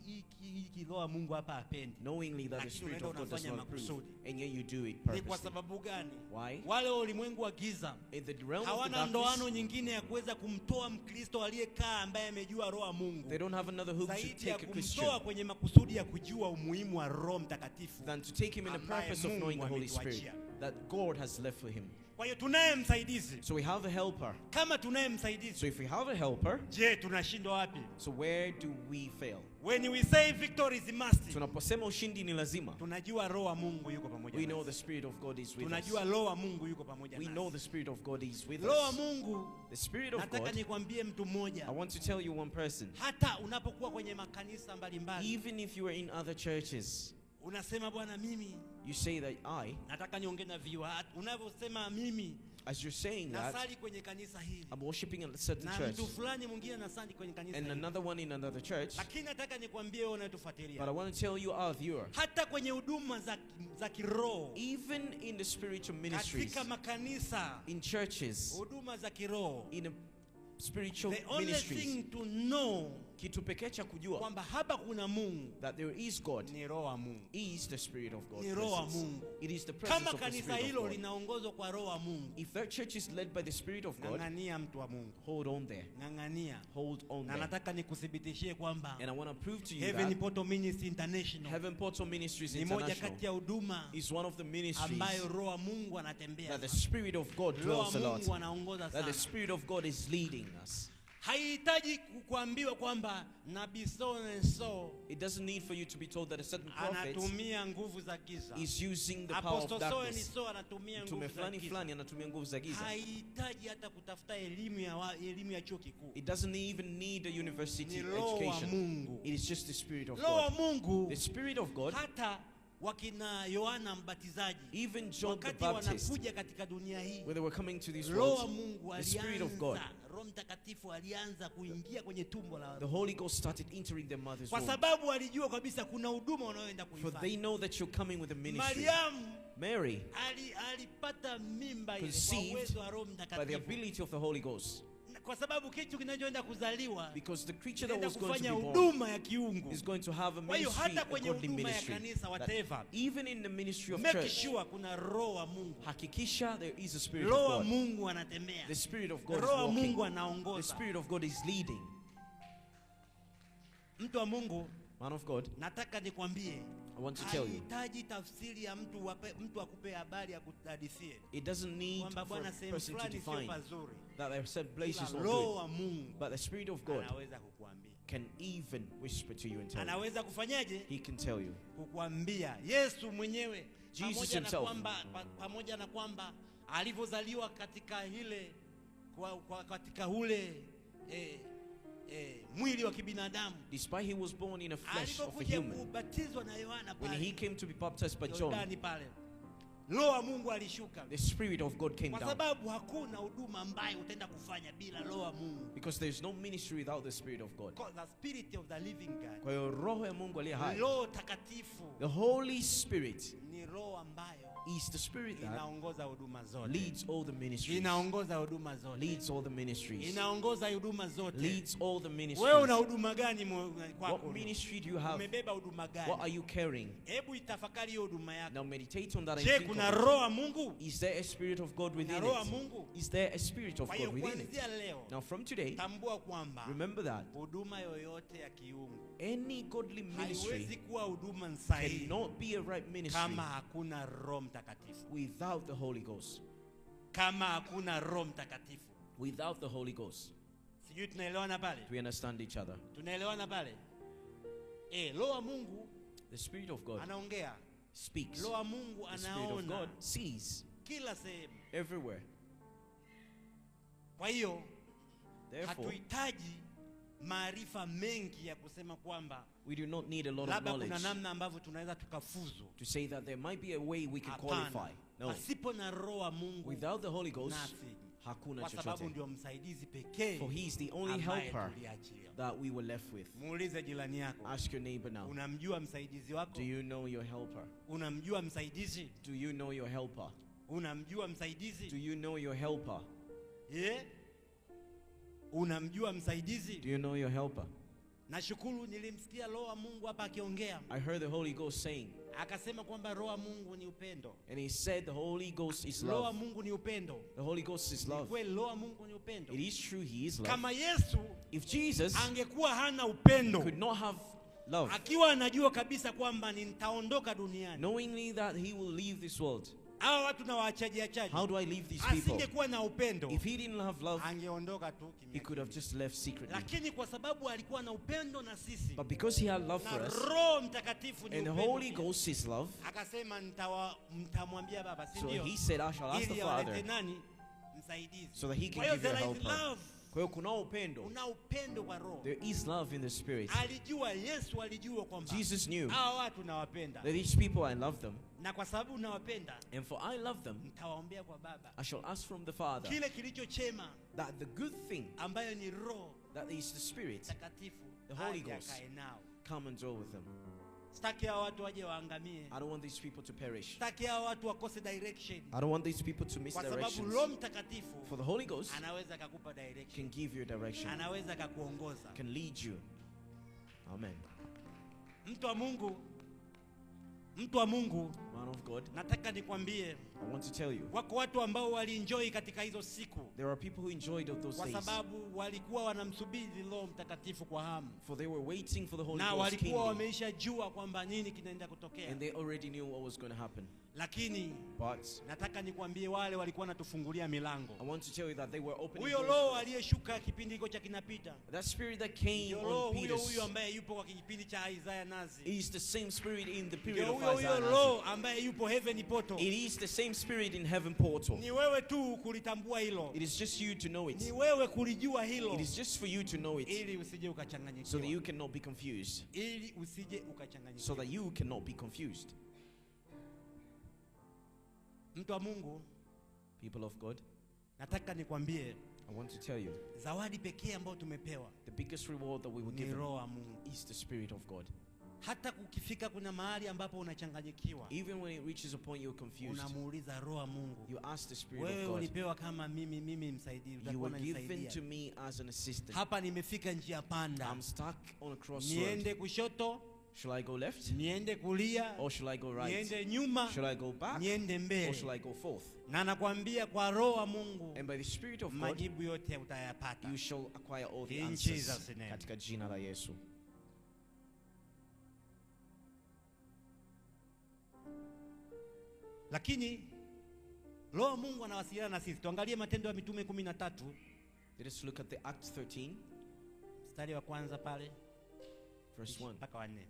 Roho wa Mungu hapa hapendi. knowingly that the Lakini Spirit unaenda of God does unafanya not approve, makusudi. and yet you do it Ni kwa purposely. sababu gani? Why? Wale wa ulimwengu wa giza In the realm of the hawana ndoano darkness, nyingine ya kuweza kumtoa Mkristo aliyekaa ambaye amejua Roho wa Mungu they don't have another hope to zaidi ya take a Christian kumtoa kwenye makusudi ya kujua umuhimu wa Roho Mtakatifu. than to take him in the ambaye purpose of Mungu knowing the Holy ametuachia. Spirit that God has left for him. Kwa hiyo tunaye msaidizi. So we have a helper. Kama tunaye So msaidizi, if we have a helper, je, tunashindwa wapi? so where do we fail? When we say victory is must, Tunaposema ushindi ni lazima, tunajua Roho wa Mungu yuko pamoja we nasi. know the Spirit of God is with us. Tunajua Roho wa Mungu yuko pamoja We nasi. know the Spirit of God is with Roho wa us. Mungu, The Spirit of nataka God, nikwambie mtu mmoja, I want to tell you one person. hata unapokuwa kwenye makanisa mbalimbali, Even if you are in other churches, unasema Bwana, mimi you say that nataka niongee na viwa. Unavyosema mimi as you're saying that, nasali kwenye kanisa hili I'm worshiping at a certain na church, mtu fulani mwingine nasali kwenye kanisa and hili, another one in another church, lakini nataka nikwambie wewe but I unayetufuatilia, want to tell you, our viewer, hata kwenye huduma za kiroho, even in the spiritual ministries, katika makanisa, in churches, huduma za kiroho, in a spiritual the only ministries, thing to know kitu pekee cha kujua kwamba hapa kuna Mungu that there is God ni Roho wa Mungu. is the Spirit of God. Ni Roho wa presence. Mungu. It is the presence Kama of the kanisa Spirit of hilo God. linaongozwa kwa Roho wa Mungu, If that church is led by the Spirit of God, ng'ang'ania mtu wa Mungu, hold on there. ng'ang'ania. Hold on Na there. nataka nikuthibitishie kwamba And I want to prove to you Heaven that Portal Ministry International Heaven Portal Ministries ni moja International kati ya huduma is one of the ministries ambayo Roho wa Mungu anatembea that the sana. Spirit of God Roho wa dwells a lot. Mungu anaongoza That the sana. Spirit of God is leading us. Haihitaji kuambiwa kwamba nabii so and so It doesn't need for you to be told that a certain prophet anatumia nguvu za giza. is using the power of Apostle so and darkness. so anatumia Mtume nguvu za fulani giza. fulani anatumia nguvu za giza. Haihitaji hata kutafuta elimu ya chuo kikuu. It doesn't even need a university Ni Roho wa education. Mungu. It is just the Spirit of Roho wa God. Mungu, The Spirit of God, hata wakina Yohana Mbatizaji even John the wakati Baptist, wanakuja katika dunia hii, when they were coming to this Roho wa world, Mungu the Spirit of God, alianza, Roho Mtakatifu alianza kuingia kwenye tumbo la the Holy Ghost started entering their mother's kwa womb. sababu walijua kabisa kuna huduma wanayoenda For they kuifanya. know that you're coming with a ministry. Mariamu Mary, alipata mimba ile kwa conceived uwezo wa Roho by the Mtakatifu, ability of the Holy Ghost. kwa sababu kitu kinachoenda kuzaliwa Because the creature that kinaenda was going to kufanya be born huduma ya kiungu. is going to have a Kwa hiyo ministry, hata a kwenye godly huduma ya ministry. kanisa, That whatever, even in the ministry of make church, sure kuna Roho wa Mungu. hakikisha there is a Spirit Roho of wa God. Mungu anatembea. The Spirit of God is Roho wa walking. Mungu The anaongoza. Spirit of God is leading. Mtu wa Mungu, Man of God, nataka nikwambie, I want to tell you, haihitaji tafsiri ya mtu akupe habari ya kutadithie it doesn't need kwamba for bwana a sehemu person to fulani sio define pazuri. that there are certain places Ila not Roho good. wa Mungu But the Spirit of God anaweza kukuambia. can even whisper to you and tell you. Anaweza kufanyaje? He can tell you. Kukuambia. Yesu mwenyewe Jesus pamoja na himself. pamoja na kwamba alivyozaliwa katika katika ule mwili wa kibinadamu, Despite he was born in a flesh of a alipokuja human, kubatizwa na Yohana when pale he came to be baptized by John Yordani pale, Roho wa Mungu alishuka. The Spirit of God came Kwa down. sababu hakuna huduma ambayo utaenda kufanya bila Roho wa Mungu. Because there is no ministry without the Spirit of God. Because the Spirit of the living God, Kwa hiyo Roho ya Mungu aliye hai, Roho takatifu, the Holy Spirit ni roho ambayo is the Spirit that inaongoza huduma zote. leads all the ministries. Inaongoza huduma zote. Leads all the ministries. Inaongoza huduma zote. Leads all the Wewe ministries. una huduma gani kwako? What ministry do you have? Umebeba huduma What are gani? you carrying? Hebu itafakari hiyo huduma yako. Now meditate on that and Je, think kuna of it. roho wa Mungu? Is there a Spirit of God within Kuna roho wa it? Mungu? Is there a Spirit of Kwa God hiyo within it? kuanzia leo Now from today, tambua kwamba remember that huduma yoyote ya kiungu any godly haiwezi ministry kuwa huduma sahihi cannot be a right ministry kama hakuna Roho Mtakatifu. without the Holy Ghost. Kama hakuna Roho Mtakatifu. Without the Holy Ghost. Sijui tunaelewana pale? Do we understand each other? Tunaelewana pale? Roho wa Mungu The Spirit of God anaongea. speaks. Roho wa Mungu The Spirit of anaona God sees kila sehemu. everywhere. Kwa hiyo Therefore, hatuhitaji maarifa mengi ya kusema kwamba we do not need a lot of labda kuna knowledge namna ambavyo tunaweza tukafuzu. to say that there might be a way we can Hapana. qualify. No. Pasipo na Roho wa Mungu Without the Holy Ghost, nothing. hakuna Kwa sababu chochote. ndio msaidizi pekee For he is the only ambaye helper tuliachilia. that we were left with. Muulize jirani yako. Ask your neighbor now. Unamjua msaidizi wako? Do you know your helper? Unamjua msaidizi? Do you know your helper? Unamjua Do msaidizi? you know your helper? Unamjua msaidizi? Do you know your helper? Nashukuru nilimsikia Roho wa Mungu hapa akiongea. I heard the Holy Ghost saying, Akasema kwamba Roho wa Mungu ni upendo. and he said the Holy Ghost is Roho wa love. Mungu ni upendo. The Holy Ghost is Ni love. kweli Roho wa Mungu ni upendo. It is true, he is love. Kama Yesu If Jesus angekuwa hana upendo, could not have love, akiwa anajua kabisa kwamba nitaondoka duniani, knowingly that he will leave this world, hawa watu na waachaji achaji, how do I leave these people? asingekuwa na upendo, If he didn't have love, angeondoka tu he kimya. could have just left secretly. Lakini kwa sababu alikuwa na upendo na sisi, But because he had love na for us, Roho Mtakatifu ni and the upendo Holy pia, Ghost is love, akasema mtamwambia Baba, si so ndio? he said, I shall ask the Ili awalete Father, nani? Msaidizi. so that he Kwa can hiyo give you a there is helper. love. Kwa hiyo kuna upendo. Una upendo kwa Roho. There is love in the Spirit. Alijua, Yesu alijua kwamba Jesus knew hawa watu nawapenda, that these people, I love them, na kwa sababu nawapenda and for I love them, nitawaombea kwa Baba I shall ask from the Father kile kilicho chema, that the good thing, ambayo ni Roho that is the Spirit, Takatifu, The Holy aje Ghost. akae nao. come and dwell with them. Sitaki hao watu waje waangamie. I don't want these people to perish. Sitaki hao watu wakose direction, I don't want these people to miss kwa sababu directions. Roho Mtakatifu For the Holy Ghost anaweza akakupa direction, can give you a direction, anaweza akakuongoza. can lead you. Amen. Mtu wa Mungu, mtu wa Mungu, Man of God, nataka nikwambie, I want to tell you, wako watu ambao walienjoy katika hizo siku there are people who enjoyed of those kwa days, sababu walikuwa wanamsubiri Roho Mtakatifu kwa hamu, for they were waiting for the Holy na Ghost walikuwa kingly, wameisha jua kwamba nini kinaenda kutokea. and they already knew what was going to happen. Lakini But nataka nikwambie, wale walikuwa wanatufungulia milango. I want to tell you that they were opening Huyo doors. Roho aliyeshuka kipindi hicho cha kinapita, That Spirit that came ndio Roho on huyo Peter ambaye yupo kwa kipindi cha Isaiah Nazi, is the same Spirit in the period ndio of huyo Isaiah. Roho ambaye yupo heaven portal. It is the same Spirit in heaven portal. Ni wewe tu kulitambua hilo, It is just you to know it. ni wewe kulijua hilo, It is just for you to know it, ili usije so that ukachanganyikiwa, you cannot be confused. ili usije So ukachanganyikiwa. that you cannot be confused. Mtu wa Mungu, People of God, nataka nikwambie, I want to tell you, zawadi pekee ambayo tumepewa the biggest reward that we were ni given Roho wa Mungu. is the Spirit of God. Hata ukifika kuna mahali ambapo unachanganyikiwa, Even when it reaches a point you're confused, unamuuliza Roho wa Mungu, you ask the Spirit wewe of God. ulipewa kama mimi msaidizi, You utakuwa were given unanisaidia. to me as an assistant. Hapa nimefika njia panda, I'm stuck on a crossroad. niende kushoto, Shall I go left? niende kulia, Or shall I go right? niende nyuma, Shall I go back? niende Or mbele. shall I go forth? Na nakwambia kwa Roho wa Mungu And by the Spirit of God, majibu yote utayapata. you shall acquire all the In answers. Jesus' name. Katika jina la Yesu. Lakini Roho wa Mungu anawasiliana na sisi. Tuangalie Matendo ya Mitume 13 Let us look at the Acts 13, mstari wa kwanza pale verse 1 mpaka wa 4.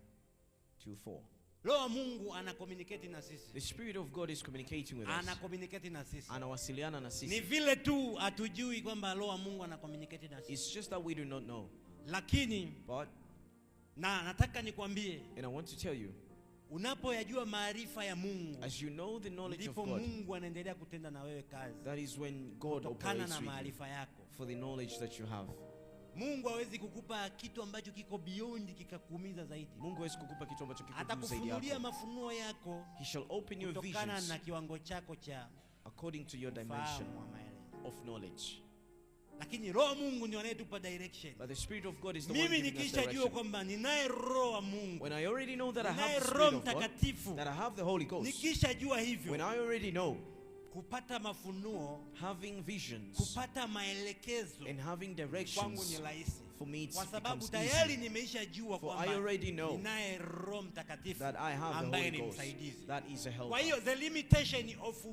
to 4. Roho wa Mungu ana communicate na sisi. The Spirit of God is communicating with us. Ana communicate na sisi. Anawasiliana na Ni sisi. vile tu hatujui kwamba Roho wa Mungu ana communicate na sisi. It's just that we do not know. Lakini But, na nataka nikwambie, and I want to tell you, Unapoyajua maarifa ya Mungu, As you know the knowledge of ndipo God, Mungu anaendelea kutenda na wewe kazi. that is when God Kutokana operates na with you maarifa yako. for the knowledge that you have. Mungu hawezi kukupa kitu ambacho kiko beyond kikakuumiza zaidi. Mungu hawezi kukupa kitu ambacho kiko juu zaidi Atakufunulia yako. mafunuo yako He shall open your kutokana visions na kiwango chako cha according to your dimension ufahamu wa maelezo. of knowledge. Lakini Roho Mungu ndio anayetupa direction. But the Spirit of God is the one Mimi giving us nikishajua direction. kwamba ninaye Roho wa Mungu, When I already know that I ninaye have the Roho Spirit of God, Mtakatifu, that I have the Holy Ghost, nikishajua when hivyo, I already know, kupata mafunuo, having visions kupata maelekezo and having kwangu directions, ni rahisi, for me it kwa sababu becomes tayari easy. nimeishajua For I kwamba already know ninaye Roho Mtakatifu that I have the ambaye Holy ni Ghost. msaidizi. That is a Kwa helper. hiyo the limitation of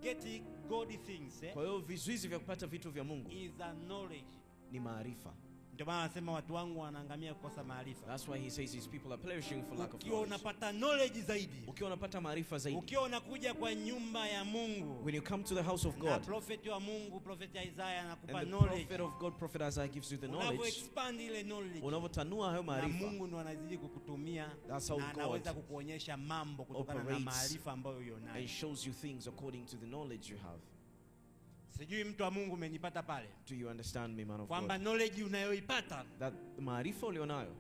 getting godly things Kwa hiyo vizuizi vya kupata vitu vya Mungu is a knowledge. ni maarifa. Ndio maana anasema watu wangu wanaangamia kukosa maarifa. That's why he says his people are perishing for lack of Ukiwa knowledge. unapata knowledge zaidi, Ukiwa unapata maarifa zaidi, ukiwa unakuja kwa nyumba ya Mungu, when you come to the house of na God, prophet wa Mungu, prophet Isaiah anakupa and the knowledge, prophet of God, prophet Isaiah, gives you the unavyo knowledge, expand ile knowledge, unavyotanua hayo na maarifa, Mungu ndo anazidi kukutumia, That's how na anaweza God kukuonyesha mambo kutokana na operates maarifa ambayo unayo. and shows you things according to the knowledge you have. Sijui mtu wa Mungu umenipata pale, Do you understand me, man of kwamba God? knowledge unayoipata That the maarifa ulionayo,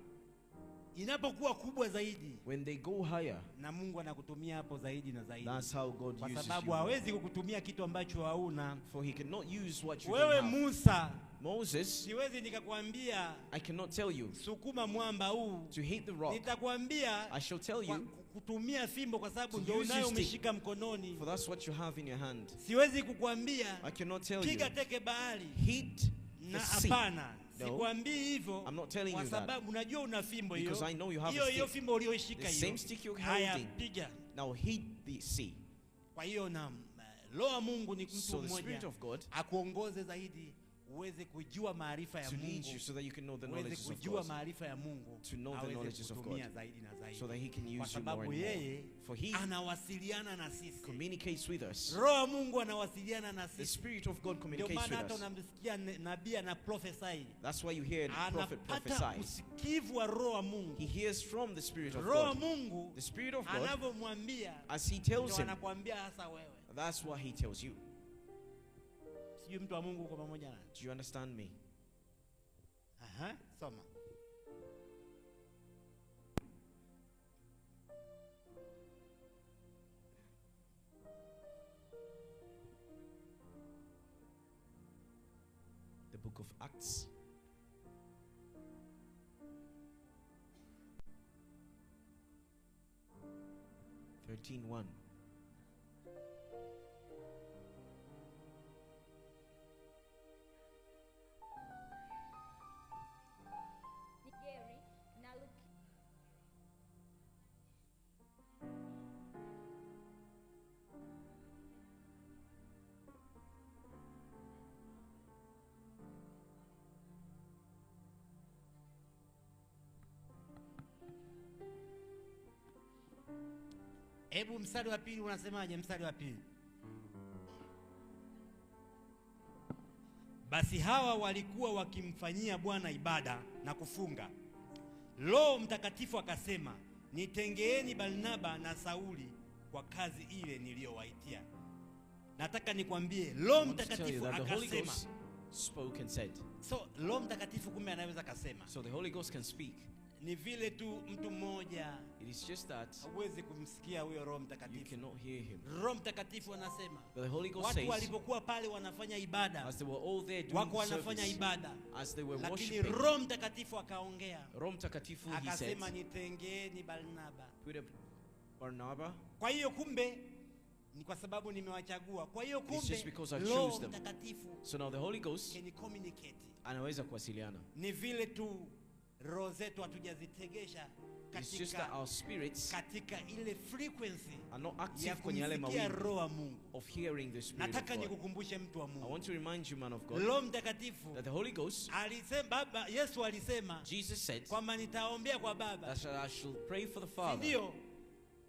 inapokuwa kubwa zaidi, when they go higher, na Mungu anakutumia hapo zaidi na zaidi, that's how God kwa uses sababu you. hawezi kukutumia kitu ambacho hauna. For he cannot use what you Wewe don't have. Musa, Moses, siwezi nikakwambia I cannot tell you sukuma mwamba huu, to hit the rock. nitakwambia I shall tell you, kutumia fimbo kwa sababu to ndio use unayo your stick. umeshika mkononi. For that's what you have in your hand. Siwezi kukwambia I cannot tell you, piga teke bahari, hit na the sea. hapana, No. sikwambii hivyo, I'm not telling kwa you that. sababu unajua una fimbo hiyo, Because I know you have a hiyo stick. fimbo uliyoishika The hiyo, same stick you're haya holding. piga. Now hit the sea. Kwa hiyo na Roho wa Mungu ni So mtu the Spirit mmoja of God akuongoze zaidi, uweze kujua maarifa ya to lead Mungu, you so that you can know the uweze knowledges of kujua God, maarifa ya Mungu, to know the aweze knowledges of kutumia God, zaidi na zaidi, so that he can kwa use you more sababu and more. yeye For he anawasiliana na sisi. communicates with us. Roho wa Mungu anawasiliana na The sisi. Spirit of God Ndio communicates maana with hata us. unamsikia nabii ana prophesy, That's why you hear the prophet anapata prophesy. usikivu wa Roho wa Mungu. He hears from the Spirit of Roho wa God. Mungu The Spirit of God, anavyomwambia as he tells ndio him, anakuambia hasa wewe. that's what he tells you. Sijui mtu wa Mungu uko pamoja na. Do you understand me? Aha, soma. The book of Acts. (13:1). Nigeri na Luki. Hebu mstari wa pili unasemaje? Mstari wa pili. Basi hawa walikuwa wakimfanyia Bwana ibada na kufunga. Roho Mtakatifu akasema, nitengeeni Barnaba na Sauli kwa kazi ile niliyowaitia. Nataka nikwambie, Roho I want to tell you Mtakatifu that the Holy akasema. Ghost spoke and said. So Roho Mtakatifu kumbe anaweza kasema. So the Holy Ghost can speak. Ni vile tu mtu mmoja It is just that hauwezi kumsikia huyo Roho you Mtakatifu. cannot hear him. Roho Mtakatifu anasema, But the Holy Ghost watu says, walipokuwa pale wanafanya ibada, as they were all there doing wako the wanafanya service, ibada, as they were lakini worshiping, Roho Mtakatifu akaongea, Roho Mtakatifu, he said, akasema nitengeeni Barnaba. put a Barnaba. Kwa hiyo kumbe ni kwa sababu nimewachagua. Kwa hiyo It's kumbe just because I Roho chose them. Mtakatifu So now the Holy Ghost can communicate. anaweza kuwasiliana. Ni vile tu roho zetu hatujazitegesha It's just that katika our spirits katika ile frequency are not ya active kwenye yale kumsikia mawimbi Roho wa Mungu. of hearing the Spirit of Nataka God. nikukumbushe mtu wa I Mungu, want to remind you, man of God, Roho Mtakatifu that the Holy Ghost, alisema, Baba Yesu alisema Jesus said, kwamba nitaombea kwa Baba, that I shall pray for the si Father. ndio?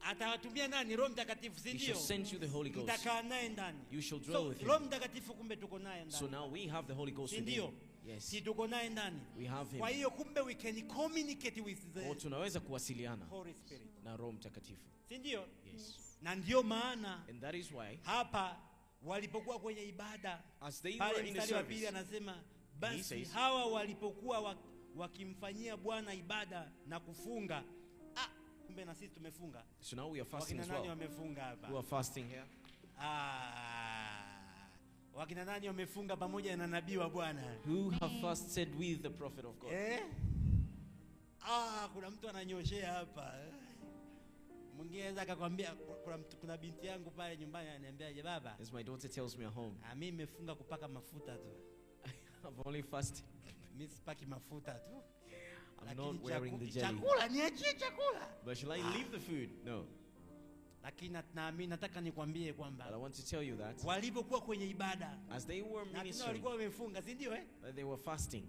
Atawatumia nani? Roho Mtakatifu, si He ndio? shall send you the Holy Ghost. Mtakaa naye ndani. You shall dwell So with him. Roho Mtakatifu kumbe tuko naye So ndani, now we have the Holy Ghost si within. ndio? Yes. Si tuko naye ndani. We have him. Kwa hiyo kumbe we can communicate with the Tunaweza kuwasiliana Holy Spirit. na Roho Mtakatifu. Si ndio? Yes. Na ndio maana And that is why hapa walipokuwa kwenye ibada, as they pale were in the mstari wa pili service, anasema basi says, hawa walipokuwa wakimfanyia Bwana ibada na kufunga. Kumbe na sisi tumefunga. so now we are fasting Wakina as nani well. wamefunga hapa? We are fasting here. Wakina nani wamefunga pamoja na nabii wa Bwana? Who have fasted with the prophet of God? Kuna mtu ananyoshea hapa. Mwingine anaweza akakwambia kuna binti yangu pale nyumbani ananiambia, "Je, baba?" As my daughter tells me at home. Mimi nimefunga kupaka mafuta tu. I've only fasted. Mimi sipaki mafuta tu. I'm not wearing the jelly. Chakula niachie chakula. But shall I leave the food? No. Lakini naamini nataka nikwambie But I kwamba want to tell you that walipokuwa kwenye ibada as they were na ministering, walikuwa wamefunga, si ndio they were fasting.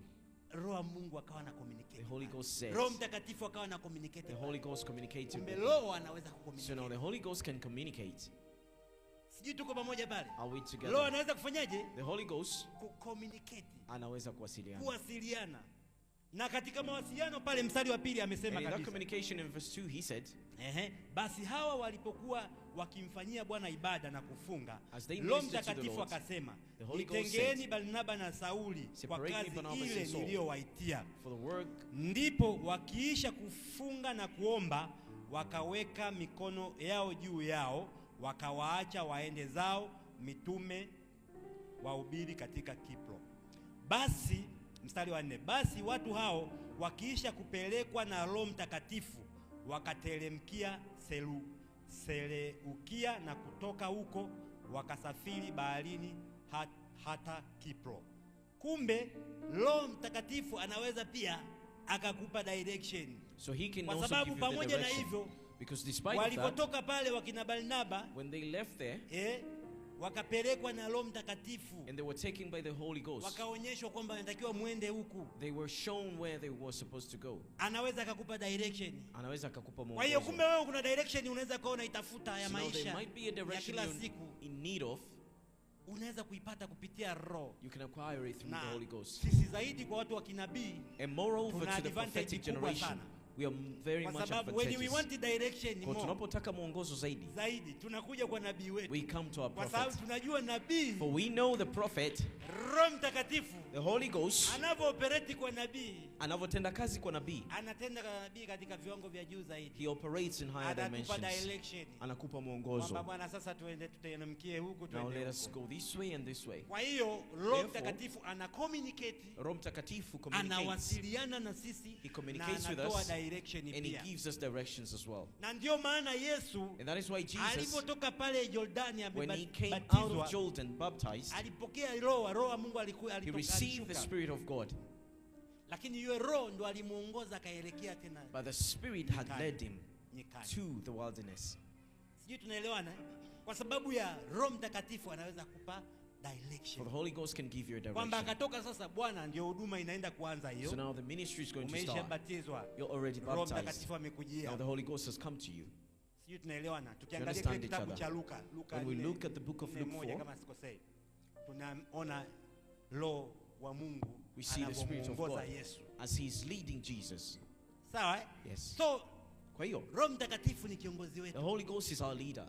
Roho wa Mungu akawa na communicate. The Holy Ghost says, Roho Mtakatifu akawa na communicate. the Holy Ghost communicated Kumbe with Roho anaweza me. So kucommunicate. now the Holy Ghost can communicate. Sijui tuko pamoja pale. Are we Roho together? anaweza kufanyaje? The Holy Ghost Kucommunicate. anaweza kuwasiliana. Kuwasiliana. Na katika mawasiliano pale mstari wa pili amesema And in that kabisa. communication in verse 2 he said, Basi hawa walipokuwa wakimfanyia Bwana ibada na kufunga, As they Roho ministered to the Mtakatifu Lord, akasema, the Holy Ghost "Nitengeeni said, Barnaba na Sauli kwa Separate me kazi Barnabas ile and Saul niliyowaitia." for the work. Ndipo wakiisha kufunga na kuomba, wakaweka mikono yao juu yao, wakawaacha waende zao mitume wahubiri katika Kipro. Basi mstari wa 4, basi watu hao wakiisha kupelekwa na Roho Mtakatifu wakateremkia Seleukia, na kutoka huko wakasafiri baharini hata Kipro. Kumbe Roho Mtakatifu anaweza pia akakupa direction. So he can Kwa also sababu give you the pamoja na direction. hivyo, Because despite that, walipotoka pale wakina Barnaba, when they left there wakapelekwa na Roho Mtakatifu, and they were taken by the Holy Ghost, wakaonyeshwa kwamba wanatakiwa muende huku. they were shown where they were supposed to go. Anaweza akakupa direction. Anaweza akakupa Kwa hiyo kumbe mwongozo. wewe kuna direction unaweza kuona itafuta ya So now there maisha might be a ya direction kila you're siku, in need of. unaweza kuipata kupitia Roho. You can acquire it through the Na Holy Ghost. sisi zaidi kwa watu wa kinabii, And moreover, tuna to the advantage prophetic kubwa generation, sana. we are very kwa much sababu when we advantageous. want direction Kwa more tunapotaka mwongozo zaidi, tunakuja kwa nabii wetu, we come to our kwa sababu prophet. tunajua nabii, For we know the prophet, Roho Mtakatifu the Holy Ghost, anavooperate kwa nabii, anavyotenda kazi kwa nabii, anatenda kwa nabii katika viwango vya juu zaidi. he operates in higher Anakupa dimensions. direction Anakupa kwamba mwongozo. Bwana, sasa tuende, tuteremkie huku, Now tuende let us huku. go this way and this way. Kwa hiyo Roho Therefore, Mtakatifu ana communicate, Roho Mtakatifu communicates, anawasiliana na sisi, he na communicates with anatoa us, direction and he pia. gives us directions as well. Na ndio maana Yesu And that is why Jesus, alipotoka pale Jordani when he came out amebatizwa, of Jordan baptized, alipokea Roho wa Mungu he received the alishuka. Spirit of God, Lakini yule Roho ndo alimuongoza akaelekea tena but the Spirit had led him nyikani. to the wilderness. Sijui tunaelewana? Kwa sababu ya Roho Mtakatifu anaweza kupa For direction. the Holy Ghost can give you a Kwamba direction. akatoka sasa, Bwana ndio huduma inaenda kuanza So hiyo. now the ministry is going to start. Umeshabatizwa. You're already Roho baptized. Mtakatifu amekujia. Now the Holy Ghost has come to you. Sijui tunaelewana? Tukiangalia understand kile kitabu each cha other? Luka When we 4, look at the book of Luke 4, 4, kama sikosei, tunaona Roho wa Mungu we see the Spirit of anamuongoza God Yesu. as He's leading Jesus. Sawa? Yes. So Kwa hiyo, Roho Mtakatifu ni kiongozi the wetu. Holy Ghost is our leader.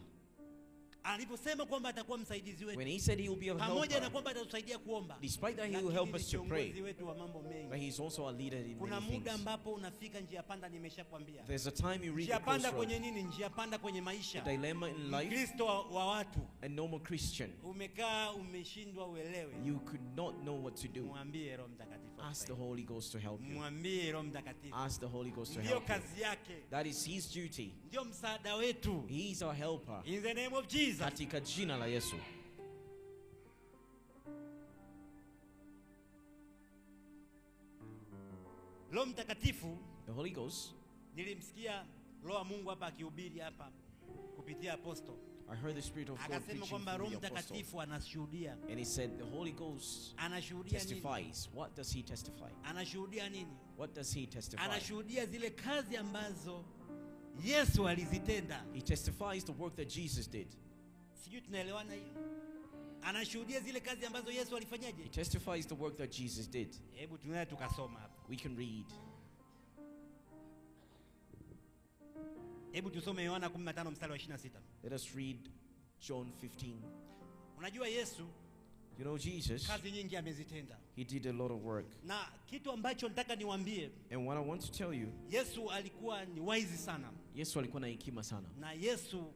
Aliposema kwamba atakuwa msaidizi wetu, When He said He will be a pamoja na helper, kwamba atatusaidia kuomba, despite that He will lakini help ni us to pray, kiongozi wetu wa mambo but mengi. He's also our leader in Kuna many muda things. ambapo unafika njia panda, nimeshakwambia. There's a time you reach Njia the panda crossroad, kwenye nini? Njia panda kwenye the maisha. dilemma in life. Kristo wa watu, A normal Christian, umekaa umeshindwa uelewe. you could not know what to do. Mwambie Roho Mtakatifu. Ask the Holy Ghost to help you. Mwambie Roho Mtakatifu. Ask the Holy Ghost to Ndio help you. kazi yake. That is His duty. Ndio msaada wetu. He is our helper. In the name of Jesus. Katika jina la Yesu. Roho Mtakatifu, The Holy Ghost, nilimsikia Roho wa Mungu hapa akihubiri hapa kupitia apostle. I heard the Spirit of God Akasema preaching kwamba through Roho the apostle. Mtakatifu anashuhudia. And he said the Holy Ghost Anashuhudia nini? testifies. What does he testify? Anashuhudia nini? What does he testify? Anashuhudia zile kazi ambazo Yesu alizitenda. He testifies the work that Jesus did. Sijui tunaelewana hiyo? Anashuhudia zile kazi ambazo Yesu He alifanyaje? testifies the work that Jesus did. Hebu tunaye tukasoma hapa. We can read. Hebu tusome Yohana 15 mstari wa 26. Let us read John 15. Unajua Yesu You know, Jesus, kazi nyingi amezitenda. he did a lot of work. Na kitu ambacho nataka niwaambie, And what I want to tell you, Yesu alikuwa ni wise sana. Yesu alikuwa na hekima sana. Na Yesu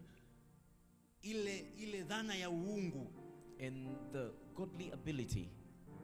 ile dhana ya uungu, And the godly ability,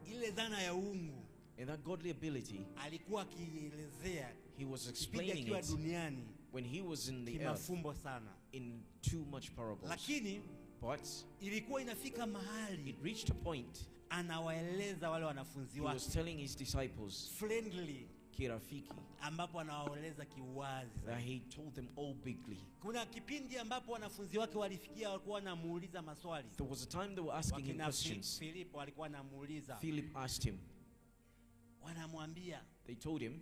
ile dhana ya uungu and that godly ability, alikuwa akielezea he was kipindi explaining akiwa it duniani when he was in the earth kimafumbo sana. in too much parables. Lakini But ilikuwa inafika mahali it reached a point anawaeleza wale wanafunzi he was wake telling his disciples, friendly, kirafiki, ambapo anawaeleza kiuwazi. that he told them all bigly. Kuna kipindi ambapo wanafunzi wake walifikia walikuwa wanamuuliza maswali. There was a time they were asking him Wakina questions. Filipo walikuwa wanamuuliza, Philip asked him, wanamwambia they told him,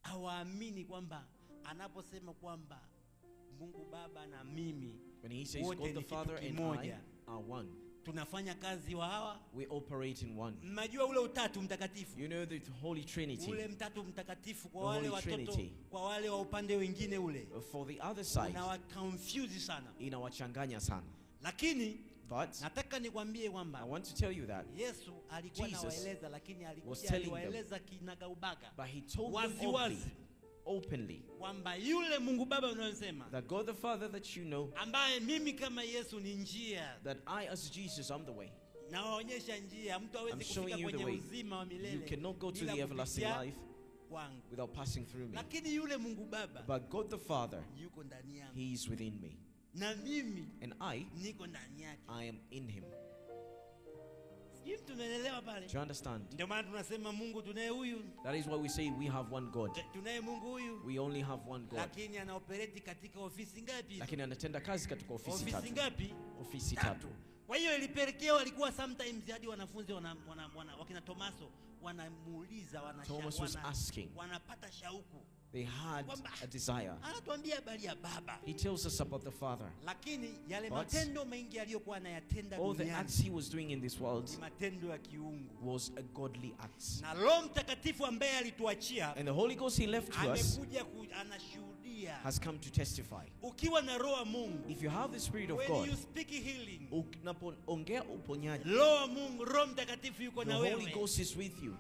hawaamini kwamba anaposema kwamba Mungu Baba na mimi when he says wote God ni the kitu Father and I kimoja, are one, tunafanya kazi wa hawa. we operate in one. Mnajua ule utatu mtakatifu, You know the Holy Trinity. ule mtatu mtakatifu kwa The wale Holy watoto, Trinity. kwa wale wa upande wengine ule For the other side, unawa confuse sana. inawachanganya sana. Lakini But nataka nikwambie I kwamba want to tell you that, Yesu alikuwa Jesus anawaeleza, lakini was alikuja telling them, aliwaeleza kinagaubaga but he told wazi them wazi openly, kwamba yule Mungu Baba unayosema, that God the Father that you know, ambaye mimi kama Yesu ni njia, that I as Jesus am the way. nawaonyesha njia, mtu hawezi I'm kufika showing you the kwenye way. uzima wa milele You cannot go to bila the everlasting kupitia life kwangu. without passing through me. Lakini yule Mungu Baba But God the Father, yuko ndani yangu he is within me. na mimi And I niko ndani yake. am in him. Sijui mtu unaelewa pale? Do you understand? Ndio maana tunasema Mungu tunaye huyu, That is why we say we have one God. tunaye Mungu huyu, We only have one God. lakini anaoperate katika ofisi ngapi? Lakini anatenda kazi katika ofisi Ofisi tatu. ngapi? Ofisi tatu. Kwa hiyo ilipelekea walikuwa sometimes hadi wanafunzi wakina Tomaso wanamuuliza, Thomas was asking. wanapata shauku. They had a desire. Anatuambia habari ya Baba, He tells us about the Father. lakini yale But matendo mengi aliyokuwa anayatenda all the duniani acts he was doing in this world ni matendo ya kiungu. was a godly acts. Na Roho Mtakatifu ambaye alituachia And the Holy Ghost he left to us amekuja anashuhudia. has come to testify. Ukiwa na roho ya Mungu, If you have the Spirit of when God, you speak healing, unapoongea uponyaji, roho wa Mungu, Roho Mtakatifu yuko the na Holy wewe. Ghost is with you.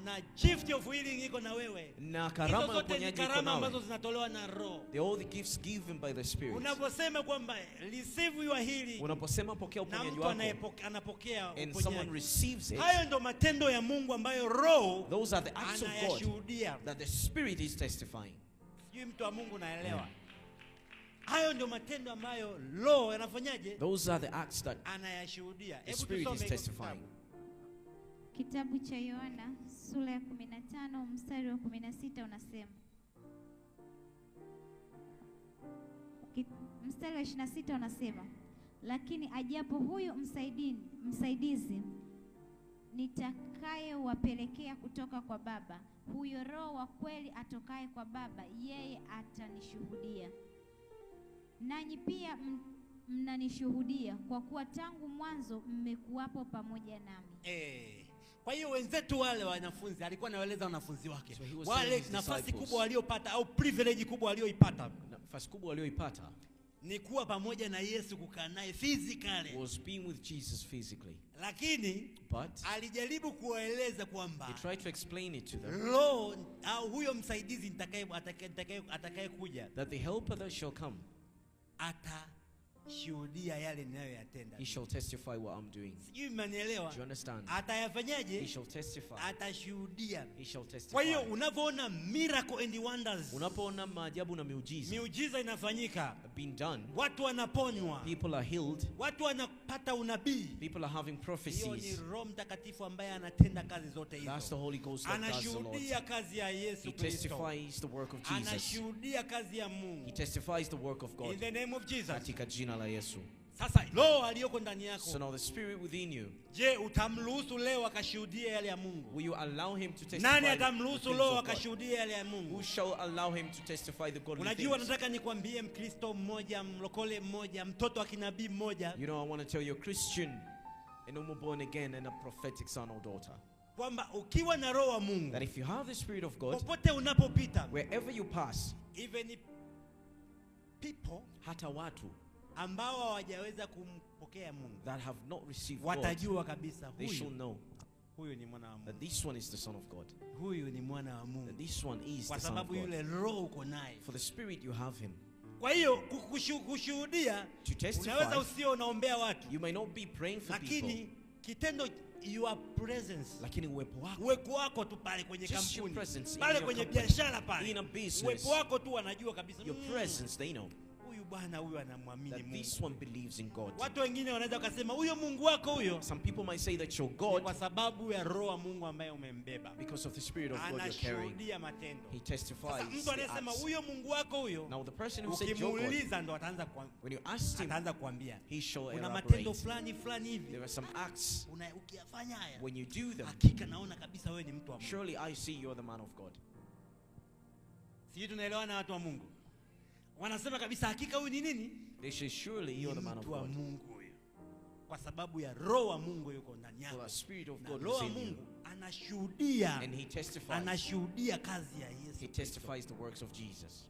Na gift of healing iko na wewe. Na Hizo karama ya zote ni uponyaji iko karama ambazo nawe. zinatolewa na Roho. They're all the gifts given by the Spirit. Unaposema kwamba receive your healing, Unaposema pokea na uponyaji mtu wako anapokea and someone uponyaji, receives it, hayo ndo matendo ya Mungu ambayo Roho those are the acts of God anayashuhudia. that the Spirit is testifying. Sijui mtu wa Mungu naelewa. Hayo ndio matendo ambayo Roho anafanyaje? Those are the acts that Anayashuhudia. the Hebu Spirit tusome is hiko testifying. kitabu. Kitabu cha Yohana sura ya 15 mstari wa 16 unasema, mstari wa 26 unasema, lakini ajapo huyu msaidizi nitakayewapelekea kutoka kwa Baba, huyo Roho wa kweli atokaye kwa Baba, yeye atanishuhudia. Nanyi pia mnanishuhudia, kwa kuwa tangu mwanzo mmekuwapo pamoja nami. Kwa hiyo wenzetu wale wanafunzi alikuwa anawaeleza wanafunzi wake, So he was wale telling his nafasi disciples, kubwa waliopata au privilege kubwa walioipata nafasi kubwa walioipata ni kuwa pamoja na Yesu, kukaa naye physically. was being with Jesus physically. Lakini But alijaribu kuwaeleza he kwamba tried to explain it to them Roho au huyo msaidizi atakaye kuja that the helper that shall come, atashuhudia yale ninayoyatenda. he shall testify what I'm doing. Sijui mmenielewa? Do you understand? Atayafanyaje? He shall testify. Atashuhudia. He shall testify. Kwa hiyo unavyoona miracle and wonders, Unapoona maajabu na miujiza inafanyika, being done, watu wanaponywa, people are healed, watu wanapata unabii, people are having hiyo ni prophecies. Roho Mtakatifu ambaye anatenda kazi zote That's the hizo. Holy Ghost that does the Lord. Anashuhudia kazi ya He Yesu Kristo, testifies the work of Jesus. anashuhudia kazi ya He Mungu. testifies the work of In God. the name of Jesus. Katika jina la Yesu. Sasa roho aliyoko ndani yako, So now the spirit within you, je, utamruhusu leo akashuhudia yale ya Mungu? will you allow him to testify Nani the atamruhusu things leo of God? akashuhudia yale ya Mungu? Who shall allow him to testify the godly Unajua, things? nataka nikwambie Mkristo mmoja, mlokole mmoja, mtoto wa kinabii mmoja, You know, I want to tell you, a Christian, a normal born again and a prophetic son or daughter, kwamba ukiwa na roho wa Mungu, that if you have the Spirit of God, popote unapopita, wherever you pass, even people hata watu ambao hawajaweza kumpokea Mungu that have not received God, watajua kabisa they shall huyu know ni mwana wa that Mungu, this one is the Son of God, huyu ni mwana wa that Mungu, this one is kwa the Son of sababu God. yule roho uko naye. For the Spirit you have him. Kwa hiyo kushuhudia, To testify, unaweza usio unaombea watu, you may not be praying for people, lakini kitendo, your presence, lakini uwepo wako tu pale kwenye Just your kampuni, presence in pale your kwenye company, biashara pale, in a business, uwepo wako tu wanajua kabisa, your presence, they know huyu bwana huyu anamwamini that Mungu. this one believes in God. Watu wengine wanaweza kusema huyo Mungu wako huyo, Some people might say that your ni God, kwa sababu ya roho wa Mungu ambaye umembeba, because of the Spirit of God you're carrying, anashuhudia matendo. he Sasa testifies mtu the anayesema acts. huyo Mungu wako huyo, Now the person who said your God, ukimuuliza ndo when you ask him, ataanza kuambia he shall kuna matendo elaborate. fulani fulani hivi, There are some acts, ukiyafanya haya, when you do them, hakika naona kabisa wewe ni mtu wa Mungu. surely I see you're the man of God. Sisi tunaelewana, watu wa Mungu wanasema kabisa hakika huyu ni nini? They say, surely you're the man of Mtu wa God. Mungu huyo, kwa sababu ya roho wa Mungu yuko ndani For yako, the Spirit of na God roho wa within you. Mungu anashuhudia, And he testifies. anashuhudia kazi ya Yesu. He testifies the works of Jesus.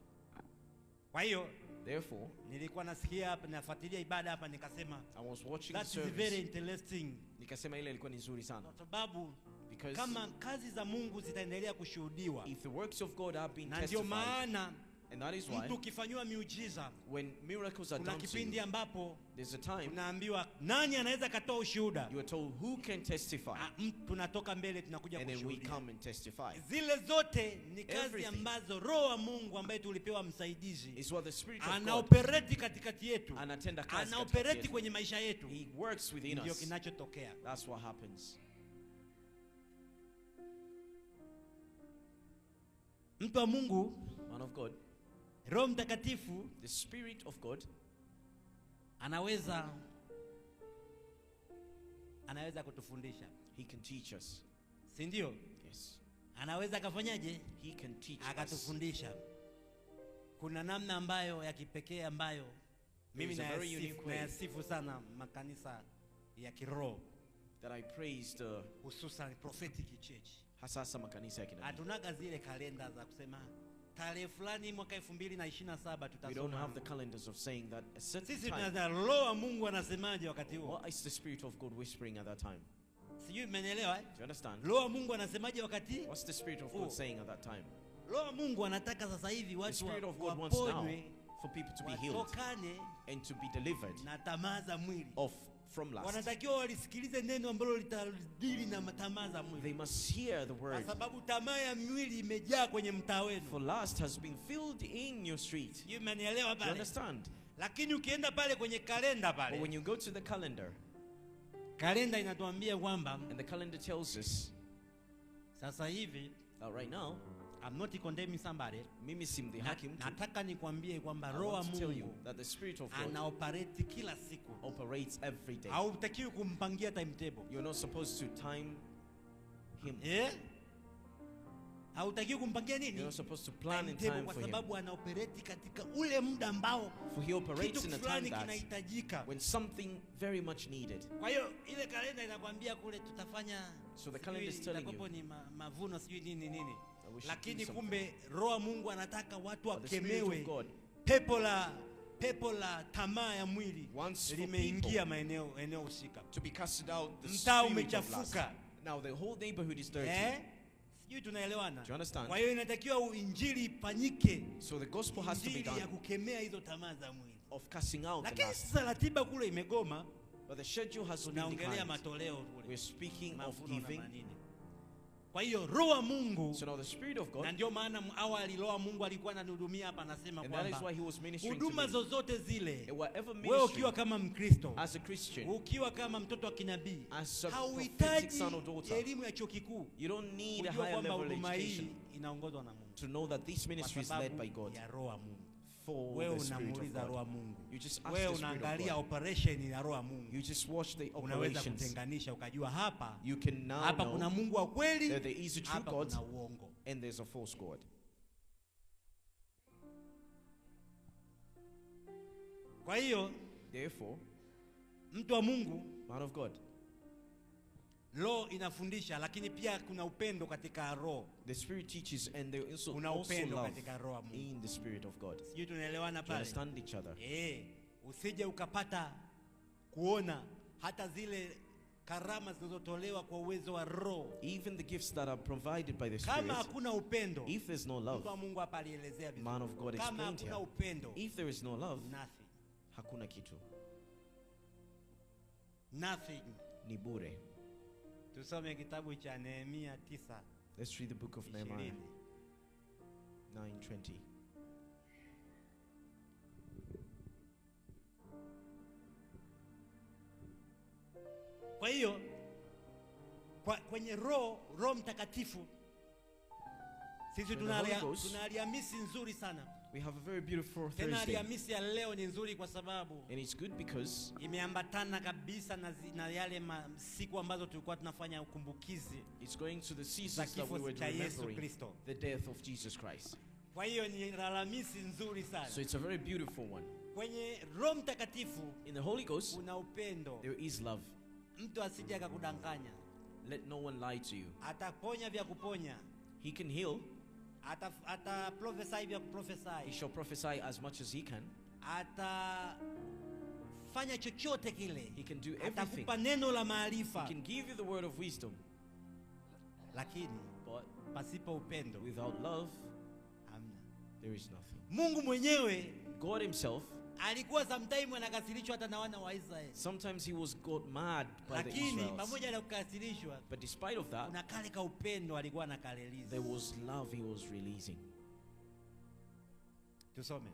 Kwa hiyo Therefore, nilikuwa nasikia hapa, nafuatilia ibada hapa, nikasema I was watching the that is very service. interesting, Nikasema ile ilikuwa ni nzuri sana. kwa sababu Because kama kazi za Mungu zitaendelea kushuhudiwa, if the works of God have been na ndio testified, maana and that is mtu why ukifanywa miujiza, when miracles are kuna done to kipindi you, ambapo there's a time unaambiwa nani anaweza katoa ushuhuda. you are told who can testify, Tunatoka mbele, tunakuja and then we kushuhudia. come and testify. Zile zote ni kazi Everything ambazo roho wa Mungu ambaye tulipewa msaidizi Is what the Spirit of God anaoperate katikati yetu, anatenda kazi katikati anaoperate yetu. kwenye maisha yetu, He works within ndio us. kinachotokea. That's what happens. Mtu wa Mungu, Man of God, Roho Mtakatifu the Spirit of God anaweza kutufundisha, he can teach us. si ndio? Yes. Anaweza akafanyaje? He can teach us. Akatufundisha. Kuna namna ambayo ya kipekee ambayo mimi There is a very unique way. nayasifu sana makanisa ya kiroho, That I praised hususan prophetic church. hasasa makanisa ya kinabii. Hatunaga zile kalenda za kusema tarehe fulani mwaka 2027 We don't tutasoma. have the calendars of saying that a certain Sisi time. tunaza roho wa Mungu anasemaje wakati huo? What is the Spirit of God whispering at that time? Sijui mmenielewa? Do you understand? Roho wa Mungu anasemaje wakati? What's the Spirit of Oh. God saying at that time? Roho wa Mungu anataka sasa hivi The watu Spirit of God wants now waponywe, for people to be healed watokane and to be delivered na tamaa za mwili. from lust. Wanatakiwa walisikilize neno ambalo litadili na tamaa za They mwili, must hear the kwa word. sababu tamaa ya mwili imejaa kwenye mtaa For wenu. lust has been filled in your street. Sijui mmenielewa Do you pale? understand? Lakini ukienda pale kwenye kalenda But when pale, you go to the calendar, kalenda inatuambia kwamba and the calendar tells us sasa hivi, that right now, I'm not condemning somebody, mimi simdhihaki mtu. nataka nikwambie kwamba I roho wa want to tell you Mungu that the Spirit of God anaoperate kila siku. operates every day. Hautakiwi kumpangia timetable. You're not supposed to time him. Hautakiwi kumpangia You're nini? not supposed to plan in Timetable, time kwa for him. sababu anaoperate katika ule muda ambao For he operates kitu in a fulani time that kinahitajika. when something very much needed. Kwa hiyo ile kalenda inakwambia kule tutafanya, So the calendar is telling you. ni mavuno sijui nini, we should lakini do kumbe roho wa Mungu anataka watu But the Spirit wakemewe. of God Pepo la tamaa ya mwili wants for limeingia eneo husika. to be casted out. The Mtaa spirit of lust. umechafuka. Now the whole neighborhood is dirty. Sijui tunaelewana? Do you understand? Kwa hiyo inatakiwa injili ifanyike, So the gospel has to be injili ya done kukemea hizo tamaa za mwili. of casting out the Lakini lust. sasa ratiba kule imegoma, But the schedule has been tunaongelea declined. matoleo kule, We're speaking of mavuno na giving. manini. Kwa hiyo roho wa Mungu, So now the Spirit of God, na ndio maana awali roho wa Mungu alikuwa ananihudumia hapa, anasema and that is kwamba why he was ministering to huduma me. zozote zile, Whatever wewe ukiwa ministry, kama Mkristo, as a Christian, ukiwa kama mtoto wa kinabii, as a prophetic hauhitaji son or daughter, elimu ya chuo kikuu you don't need a kujua higher kwamba level huduma hii education inaongozwa na Mungu, to know that this kwa ministry is led by sababu God. ya roho wa Mungu. for wewe the Spirit of unamuuliza Roho wa God. Mungu. You just ask Wewe the Spirit of unaangalia God. operation ya Roho wa Mungu. You just watch the Unaweza operations. kutenganisha ukajua hapa You can now hapa kuna know Mungu wa kweli, that there is a true hapa God kuna uongo. and there's a false God. Kwa hiyo Therefore, mtu wa Mungu, man of God, Roho inafundisha, lakini pia kuna upendo katika Roho. the Spirit teaches and there is Kuna also upendo love katika Roho wa Mungu. in the Spirit of God. Sijui tunaelewana To pale? understand each other. Usije ukapata kuona hata zile karama zinazotolewa kwa uwezo wa Roho. Even the gifts that are provided by the Kama Spirit, hakuna upendo, if there's no mtu wa love, Mungu hapa alielezea vizuri. man of God Kama explained hakuna here, upendo, if there is no love, nothing. hakuna kitu, Nothing. ni bure. Tusome kitabu cha Nehemia 9. Let's read the book of Nehemiah 20. 9:20. Kwa hiyo kwenye Roho Mtakatifu sisi So the tuna Holy Ghost- Alhamisi nzuri sana. We have a very beautiful Tena Thursday, Alhamisi ya leo ni nzuri kwa sababu and it's good because imeambatana kabisa na yale siku ambazo tulikuwa tunafanya ukumbukizi it's going to the za seasons that we kifo were cha Yesu remembering Kristo. the death of Jesus Christ. Kwa hiyo ni Alhamisi nzuri sana. So it's a very beautiful one. Kwenye Roho Mtakatifu In the Holy Ghost, kuna upendo. there is love. Mtu asije akakudanganya. Let no one lie to you. Ataponya vya kuponya. He can heal. Ata prophesy vya He kuprophesy. shall prophesy as much as he can. Atafanya chochote kile. He can do everything. Atakupa neno la He maarifa. can give you the word of wisdom. Lakini But pasipo upendo without love, hamna. there is nothing. Mungu mwenyewe God himself, alikuwa sometime anakasirishwa hata na wana wa Israeli. sometimes he was got mad by the Lakini Israelites. pamoja na kukasirishwa, But despite of that, kuna kale ka upendo alikuwa anakaleliza. there was love he was releasing. Tusome.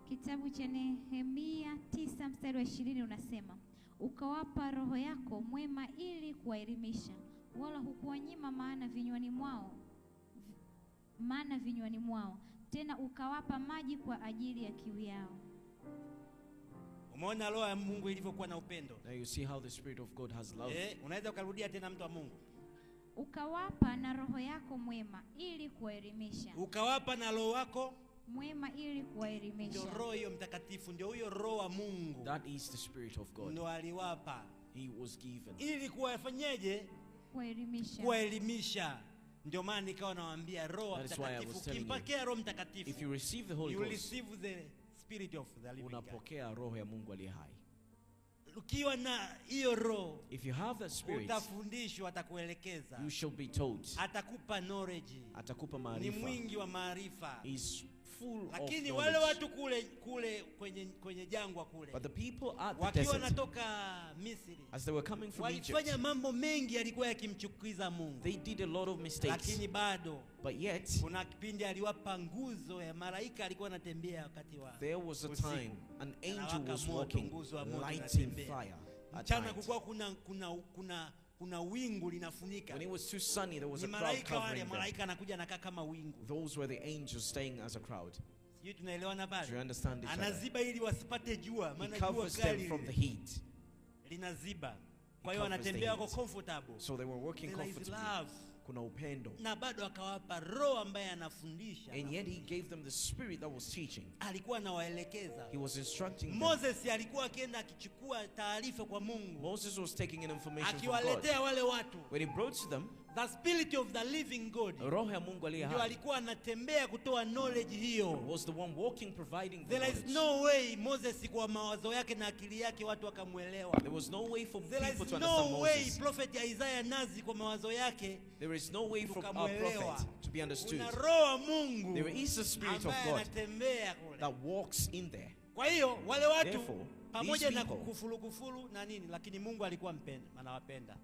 Kitabu cha Nehemia 9 mstari wa 20 unasema, ukawapa roho yako mwema ili kuwaelimisha, wala hukuwanyima maana vinywani mwao, tena ukawapa maji kwa ajili ya kiu yao. Umeona roho ya Mungu ilivyokuwa na upendo? Now you see how the Spirit of God has love. Unaweza ukarudia tena, mtu wa Mungu? Ukawapa na roho yako mwema ili kuwaelimisha. Ukawapa na roho wako Mwema ili kuwaelimisha. ndio roho hiyo Mtakatifu, ndio huyo roho wa Mungu. That is the Spirit of God. Ndio aliwapa He was given. ili kuwafanyeje? Kuwaelimisha. Kuwaelimisha. Ndio maana nikawa nawaambia Roho That is why I Mtakatifu, was telling you, ukimpokea Roho Mtakatifu, If you receive the Holy you Ghost, receive the spirit of the living God. unapokea roho ya Mungu aliye hai. Ukiwa na hiyo roho, If you have that Spirit, utafundishwa, atakuelekeza, you shall be taught. atakupa knowledge. Atakupa Ni maarifa. mwingi wa maarifa. Is full of Lakini wale knowledge. watu kule kwenye jangwa kule, But the people at the wakiwa desert, wanatoka Misri, as they were coming from walifanya Egypt, mambo mengi yalikuwa yakimchukiza Mungu. they did a lot of mistakes. Lakini bado But yet, kuna kipindi aliwapa nguzo ya malaika, alikuwa anatembea wakati wa there was a usiku. time an angel Anawaka was moto, walking, nguzo ya moto lighting inatembea. fire at Mchana night. kulikuwa kuna wingu linafunika. When it was too sunny, there was Ni a crowd malaika wale, covering them. malaika anakuja anakaa kama wingu. Those were the angels staying as a crowd. Sijui tunaelewana Do you pale? understand each other? Anaziba ili wasipate jua, He maana jua covers them kali from the lile heat. linaziba. Kwa He hiyo covers the wanatembea heat. kwa comfortable. So they were working There is comfortably. love. Kuna upendo. Na bado akawapa roho ambaye anafundisha. And yet he gave them the Spirit that was teaching. Alikuwa anawaelekeza. He was instructing them. Moses alikuwa akienda akichukua taarifa kwa Mungu, Moses was taking an information from God. akiwaletea wale watu. When he brought to them, The spirit of the living God roho ya Mungu aliye ndio hai alikuwa anatembea kutoa knowledge hiyo. was the one walking, providing the There is knowledge. no way Moses kwa mawazo yake na akili yake watu wakamuelewa. There was no way for There people is to understand no way Moses. prophet Isaiah Nazi kwa mawazo yake. There is no way for our Tukamuelewa. prophet to be understood. Kuna roho wa Mungu There is a Spirit of ambaye God anatembea kule. that walks in there. Kwa hiyo wale watu Therefore, pamoja these na people- kufuru na nini, lakini Mungu alikuwa anawapenda.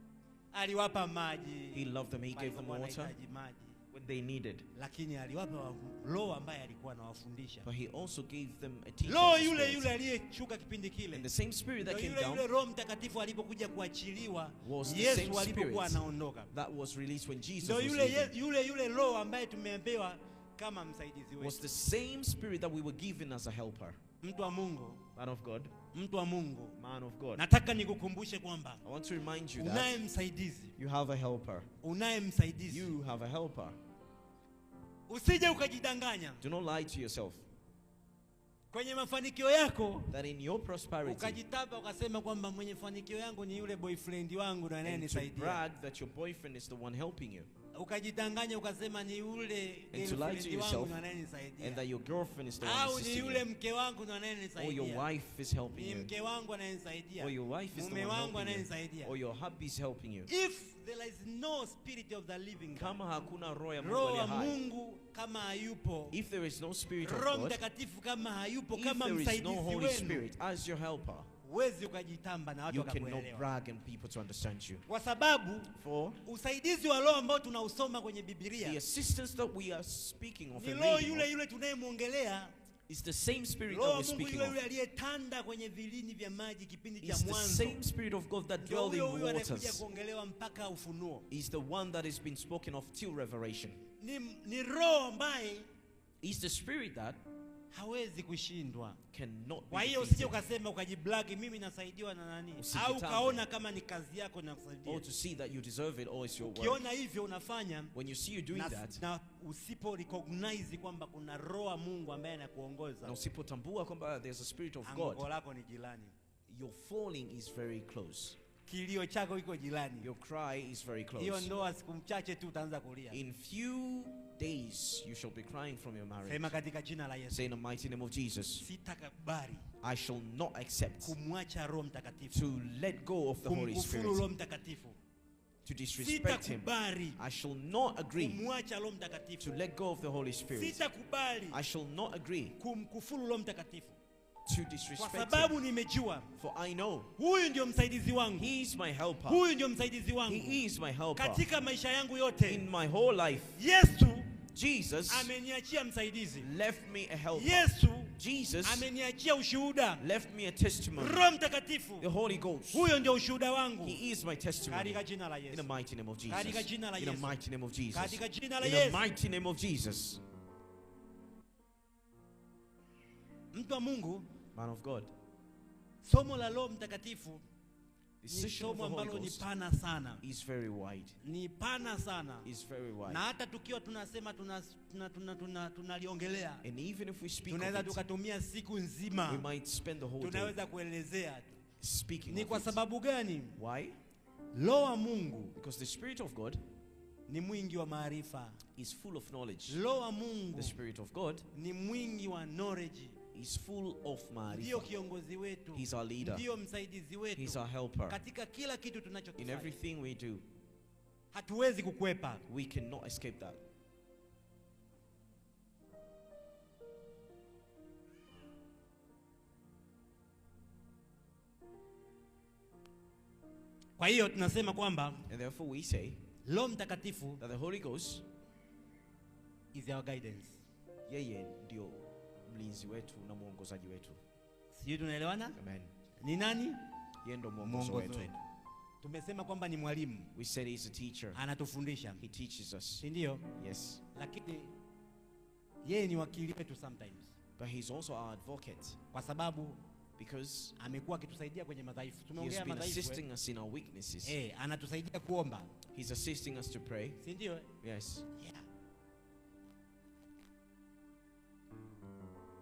Aliwapa maji. He loved them. He gave them Walikuwa water wanahitaji maji. when they needed. Lakini aliwapa roho ambaye alikuwa anawafundisha. But he also gave them a teacher. Roho of the yule Spirit. yule aliyeshuka kipindi kile. And the same Spirit that Ndio came yule down Roho Mtakatifu alipokuja kuachiliwa, was the same Yesu alipokuwa Spirit anaondoka. that was released when Jesus Ndio was yule leaving. yule Roho ambaye tumeambiwa kama msaidizi was wetu. the same spirit that we were given as a helper. Mtu wa Mungu, Man of God, mtu wa Mungu, man of God. nataka nikukumbushe kwamba I want to remind you unaye that msaidizi, you have a helper. unaye msaidizi. You have a helper. Usije ukajidanganya Do not lie to yourself kwenye mafanikio yako that in your prosperity ukajitapa ukasema kwamba mwenye mafanikio yangu ni yule boyfriend wangu na and to anayenisaidia. brag that your boyfriend is the one helping you, Ukajidanganya ukasema ni yule and to lie to girlfriend yourself wangu na anayenisaidia. and that your girlfriend is the one Au ni assisting yule you, mke wangu na or your anayenisaidia. wife is helping Ni you, mke wangu anayenisaidia. or your wife is the Mume one wangu helping you, anayenisaidia. or your hubby is helping you. If there is no spirit of the living God, Kama hakuna roho ya Mungu Roho wa aliye hai, Mungu kama hayupo, if there is no spirit of Roho God, Mtakatifu kama hayupo, if kama there is msaidizi no Holy wenu, Spirit as your helper, huwezi ukajitamba na watu you cannot wakakuelewa. brag and people to understand you. Kwa sababu For usaidizi wa Roho ambao tunausoma kwenye Biblia the assistance that we are speaking of ni and Roho reading yule of yule tunayemwongelea, is the same spirit Roho that wa we're Mungu speaking yule yule of. aliyetanda kwenye vilindi vya maji kipindi cha It's the mwanzo. same spirit of God that Ndio dwelled in huyo huyo anakuja waters. kuongelewa mpaka Ufunuo. Is the one that has been spoken of till Revelation. Ni Roho ambaye Is the spirit that hawezi kushindwa. cannot Kwa be hiyo usije defeated. ukasema ukajiblagi mimi nasaidiwa na nani, Usijitambe. au ukaona kama ni kazi yako na Or kusaidia. to see that you deserve it, or it's your work. Ukiona hivyo unafanya When you see you doing na, that, na usipo recognize kwamba kuna Roho wa Mungu ambaye anakuongoza, na usipotambua kwamba there's a spirit of anguko God, lako ni jirani, your falling is very close. kilio chako iko jirani. Your cry is very Hiyo close. ndoa siku mchache tu utaanza kulia. In few days you shall be crying from your marriage. Sema katika jina la Yesu, Say in the mighty name of Jesus, sitakubali I shall not accept kumwacha Roho Mtakatifu, to let go of the Holy kumkufuru Roho Spirit, Mtakatifu. to disrespect Him. Sitakubali I shall not agree kumwacha Roho to Mtakatifu. let go of the Holy Spirit. Sitakubali I shall not agree kumkufuru Roho Mtakatifu, to kwa disrespect Him. sababu nimejua For I know huyu ndio msaidizi wangu, He is my helper. huyu ndio msaidizi wangu He is my helper. katika maisha yangu yote. In my whole life, Yesu Jesus ameniachia msaidizi. left me a helper. Yesu Jesus ameniachia ushuhuda. left me a testimony. Roho Mtakatifu, The Holy Ghost. huyo ndio ushuhuda wangu. He is my testimony. Katika jina la In the Yesu, mighty name of Jesus. Katika jina la In the Yesu. mighty name of Jesus. katika jina la In the Yesu. mighty name of Jesus. Mtu wa Mungu, Man of God. somo la Roho Mtakatifu The ni session of somo the Holy ambalo ni Ghost pana sana, is very wide. ni pana sana, Is very wide. na hata tukiwa tunasema tunaliongelea, And even if we speak tunaweza of it, tukatumia siku we nzima, might spend the whole day tunaweza kuelezea tu. speaking Ni kwa of it. sababu gani? Why? Roho wa Mungu Because the Spirit of God ni mwingi wa maarifa. is full of knowledge. Roho wa Mungu The Spirit of God ni mwingi wa knowledge. is full of Ndio marifa. kiongozi wetu, He's our leader. ndio msaidizi wetu He's our helper. katika kila kitu In tunachokifanya. everything we do, Hatuwezi kukwepa. we cannot escape that. Kwa hiyo tunasema kwamba And therefore we say Roho Mtakatifu that the Holy Ghost, is our guidance. yeye ndio mlinzi wetu na mwongozaji wetu. Sijui tunaelewana? Amen. Ni nani? Yeye ndo mwongozo Mwongozo wetu. wetu. Tumesema kwamba ni mwalimu, We said he's a teacher. anatufundisha, He teaches us. si ndio? Yes. Lakini yeye ni wakili wetu sometimes, But he's also our advocate kwa sababu because amekuwa akitusaidia kwenye madhaifu. he has Tumeongea been madhaifu. assisting us in our weaknesses. Anatusaidia kuomba, He's assisting us to pray. si ndio? Yes. Yeah.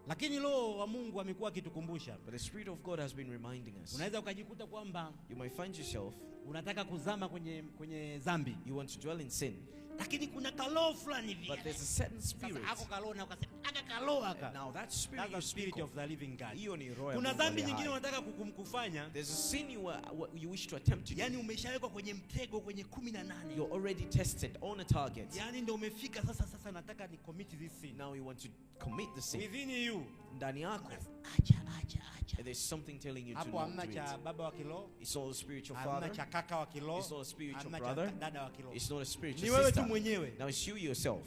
Lakini Roho wa Mungu amekuwa akitukumbusha. But the Spirit of God has been reminding us. Unaweza ukajikuta kwamba You might find yourself, unataka kuzama kwenye dhambi, you want to dwell in sin, lakini kuna kaloo fulani hivi. but there's a certain spirit. Sasa ako kaloo na ukasema aka kaloo aka. Now that spirit That's you the speak spirit of, of the living God. hiyo ni roho ya Kuna Mungu dhambi aliye nyingine hai. unataka kufanya, There's a sin you wish to attempt to do. yani umeshawekwa kwenye mtego kwenye 18. You're already tested on a target. Yani ndio umefika sasa nataka ni commit this sin. Now you want to commit the sin. Within you. Ndani yako, Acha. and there's something telling you to Hapo not hamna do cha it. baba wa kiroho, It's not a spiritual hamna father. cha kaka wa kiroho, It's not a spiritual hamna brother. cha dada wa kiroho. It's not a Ni spiritual wewe tu sister. mwenyewe. Now it's you yourself.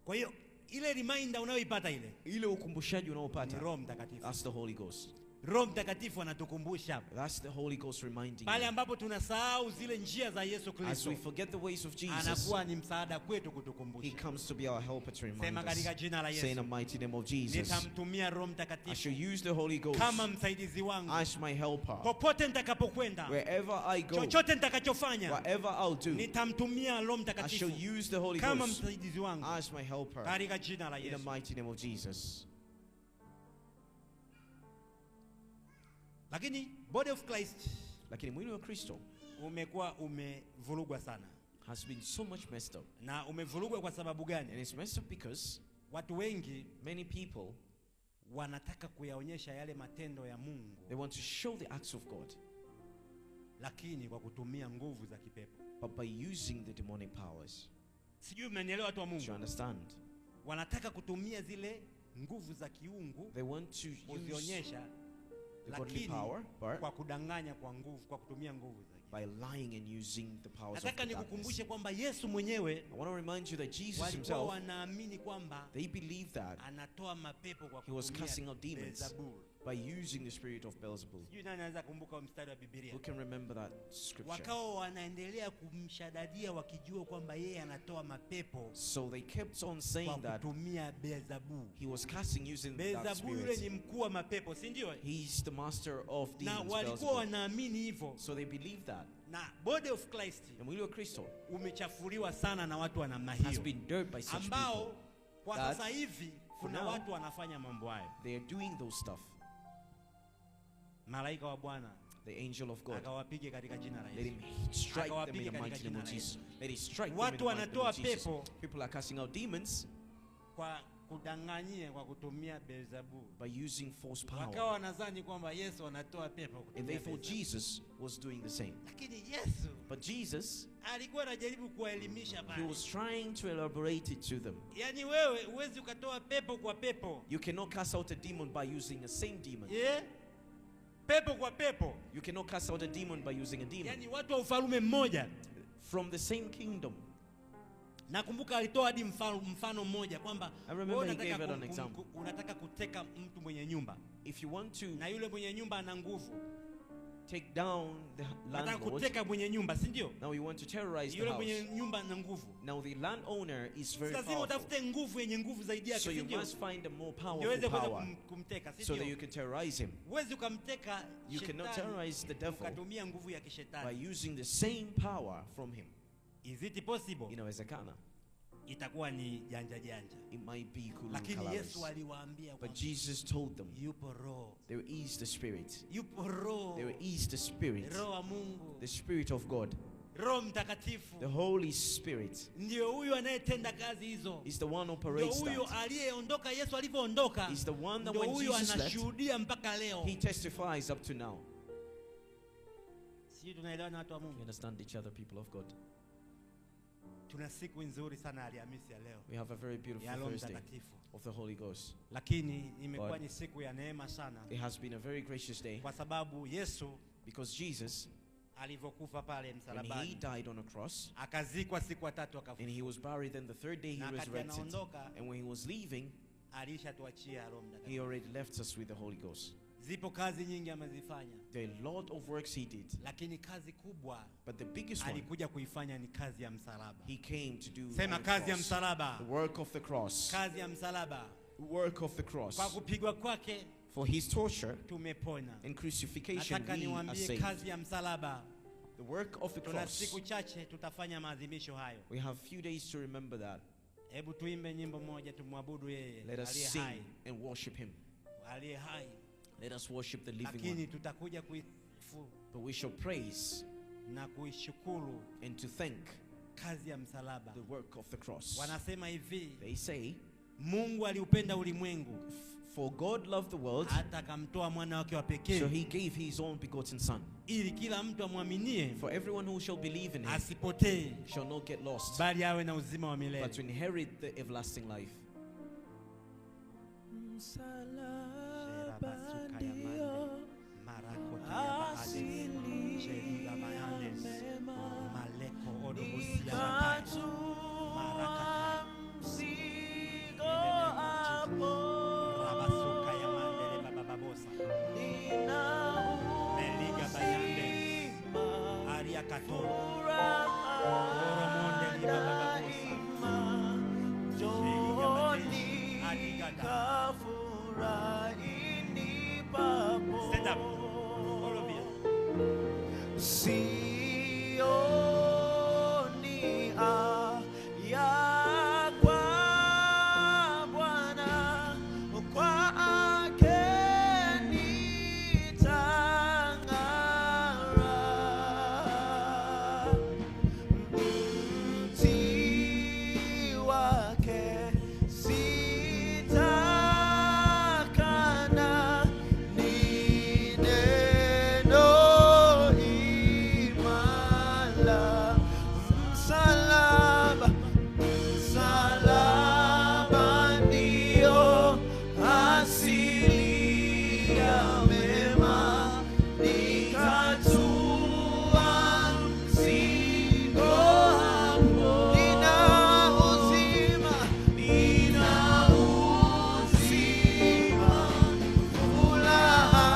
Kwa hiyo ile reminder unayoipata ile Ile ukumbushaji ni unaopata, Roho Mtakatifu. that's the Holy Ghost. Roho Mtakatifu anatukumbusha That's the Holy Ghost reminding pale you. ambapo tunasahau zile njia za Yesu As Kristo, we forget the ways of Jesus, anakuwa ni msaada kwetu He kutukumbusha. comes to be our helper to remind Sema us. katika jina la Say in the Yesu, mighty name of Jesus, nitamtumia Roho I Mtakatifu shall use the Holy Ghost kama msaidizi wangu as my helper. popote nitakapokwenda, Wherever I go, chochote nitakachofanya, whatever I'll do, nitamtumia Roho I Mtakatifu shall use the Holy kama Ghost msaidizi wangu as my helper. katika jina la In the Yesu. mighty name of Jesus. Lakini body of Christ Lakini mwili wa Kristo umekuwa umevurugwa sana, has been so much messed up. na umevurugwa kwa sababu And gani? it's messed up because Watu wengi many people, wanataka kuyaonyesha yale matendo ya they Mungu, want to show the acts of God, lakini kwa kutumia nguvu za kipepo. but by using the demonic powers. Sijui mnanielewa watu wa Do you Mungu? understand? Wanataka kutumia zile nguvu za kiungu They want to use kuzionyesha, the godly lakini power, but kwa kudanganya, kwa nguvu, kwa kutumia nguvu za by lying and using the powers of Nataka the darkness. nikukumbushe kwamba Yesu mwenyewe I want to remind you that Jesus walikuwa himself, wanaamini kwamba they believed that anatoa mapepo kwa he was casting kutumia out demons Beelzebul. by using the spirit of Beelzebul. Sijui nani anaweza kumbuka mstari wa Biblia. Who can remember that scripture? Wakawa wanaendelea kumshadadia wakijua kwamba yeye anatoa mapepo So they kept on kwa saying that kutumia Beelzebul. he was casting using that Beelzebul yule ni spirit. mkuu wa mapepo, si ndio? He's the master of Na demons, walikuwa Beelzebul. wanaamini hivyo, So they believed that. na body of Christ And mwili wa Kristo umechafuliwa sana na watu wa namna has hiyo, been dirt by such ambao people. kwa that sasa hivi kuna now watu wanafanya mambo hayo. They are doing those stuff. Malaika wa Bwana The angel of God, akawapige katika jina la let Yesu. him strike them in Akawapige the katika mighty name jina of la Jesus. Yesu. Let him strike them in Watu the mighty name wanatoa of Jesus. pepo People are casting out demons kwa kudanganyia, kwa kutumia Beelzebul. by using false Wakawa power. wanadhani kwamba Yesu anatoa pepo And kutumia they thought Beelzebul. Jesus was doing the same. Lakini Yesu But Jesus, alikuwa anajaribu kuwaelimisha he pale. was trying to elaborate it to them. Yaani wewe huwezi ukatoa pepo kwa pepo. You cannot cast out a demon by using the same demon. Yeah? Pepo kwa pepo. You cannot cast out a demon by using a demon. Yaani watu wa ufalme mmoja. From the same kingdom. Nakumbuka alitoa hadi mfano mmoja kwamba I remember wewe he gave unataka, it an example. unataka kuteka mtu mwenye nyumba, If you want to na yule mwenye nyumba ana nguvu. take down the Unataka landlord, kuteka mwenye nyumba, si ndio? now you want to terrorize the Yule house. mwenye nyumba ana nguvu. Now the landowner is very Lazima powerful. utafute nguvu yenye nguvu zaidi yake, So si you ndio? must find a more Ndio uweze powerful kwenda power kumteka, si so that you ndio? can terrorize him. Huwezi ukamteka You cannot shetani terrorize the devil ukatumia nguvu ya by kishetani. using the same power from him. Is it possible? Inawezekana. Itakuwa ni janja janja. It might be Lakini kulukalaris. Yesu aliwaambia But kwamba Jesus told them, yupo roho. there is the Spirit. Yupo roho. There is the Spirit. Roho wa Mungu. The Spirit of God. Roho Mtakatifu. The Holy Spirit Ndio huyu anayetenda kazi hizo. is the one who Ndio operates huyo that. aliyeondoka Yesu alivyoondoka. Is the one that Ndio when huyo Jesus left, anashuhudia mpaka leo. he testifies up to now. Sisi tunaelewana watu wa You Mungu. understand each other, people of God. Tuna siku nzuri sana Alhamisi ya leo We have a very beautiful ya Roho Thursday Mtakatifu. of the Holy Ghost. Lakini imekuwa But ni siku ya neema sana it has been a very gracious day kwa sababu Yesu because Jesus, alivyokufa pale when he msalabani, died on a cross akazikwa siku ya tatu and he akafufuka. was buried, then the third day he Na wakati resurrected. anaondoka, And when he was leaving, alishatuachia Roho he Mtakatifu. already left us with the Holy Ghost. Zipo kazi nyingi amezifanya, There are a lot of works he did, lakini kazi kubwa but the biggest one alikuja kuifanya ni kazi ya msalaba. he came to do Sema on the kazi ya cross. msalaba. The work of the cross. Kazi ya msalaba. Work of the cross. Kwa kupigwa kwake For his torture tumepona. and crucifixion Nataka we are niwaambie saved. kazi ya msalaba. The work of the Tuna cross. siku chache tutafanya maadhimisho hayo. We have few days to remember that. Hebu tuimbe nyimbo moja tumwabudu yeye Let us aliye sing hai, and worship him. aliye hai. Let us worship the living Lakini one. tutakuja kuifu But we shall praise na kuishukuru and to thank kazi ya msalaba. the work of the cross. Wanasema hivi, They say, Mungu aliupenda ulimwengu for God loved the world, hata akamtoa mwana wake wa so pekee he gave his own begotten Son. ili kila mtu amwaminie For everyone who shall believe in him asipotee shall not get lost, bali awe na uzima wa but to milele. inherit the everlasting life. katoa. Oromonde ni baba daima, njoni kafurahini papo. Stand up. All of you. Sioni aya kwa Bwana, kwake nitang'ara. Mti wake sitakana, ni neno imara. Msalaba, msalaba ndio asili ya mema, nikatua mzigo hapo. Nina uzima, furaha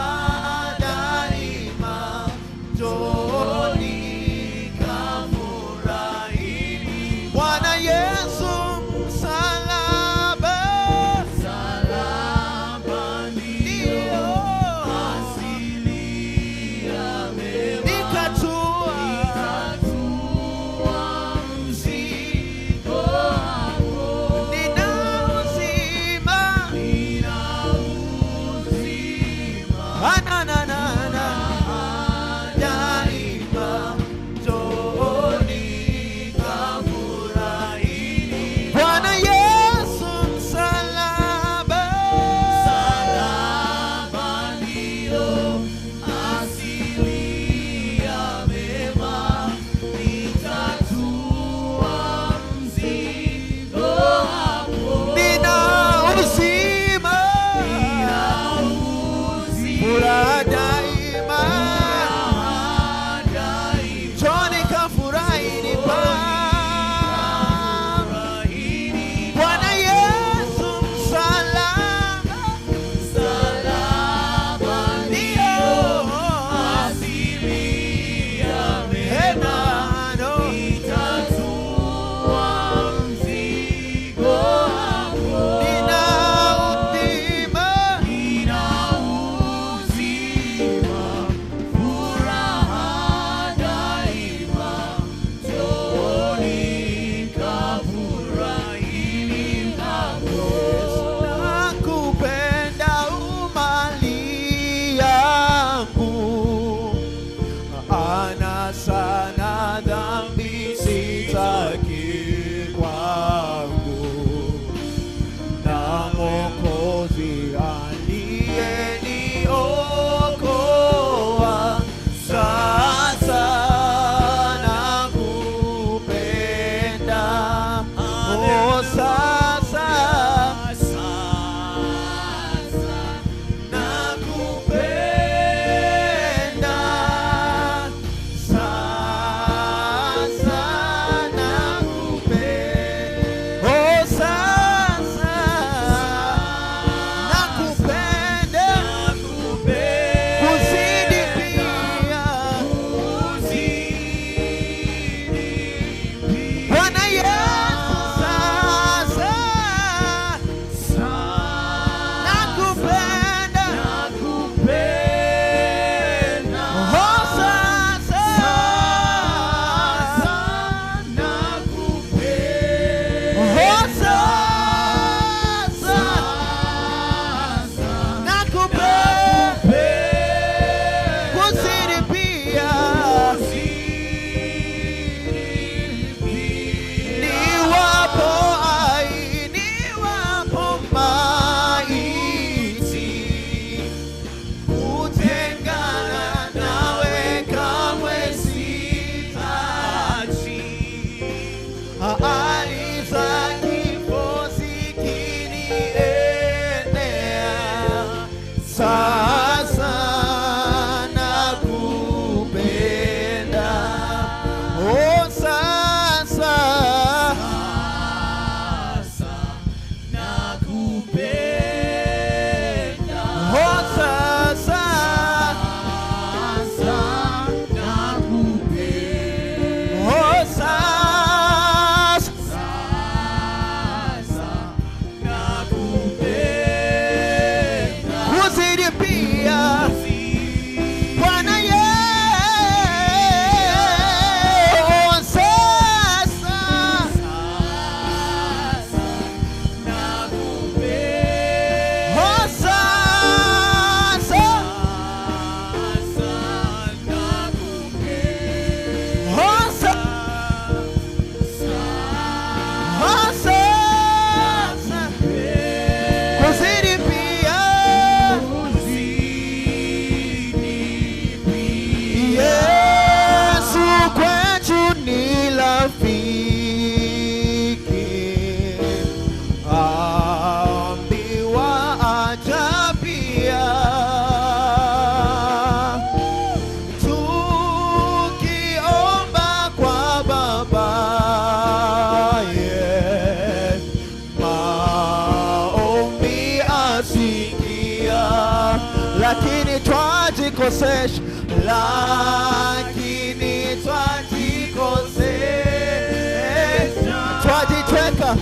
twajikosesha, lakini twajikosesha, twajitweka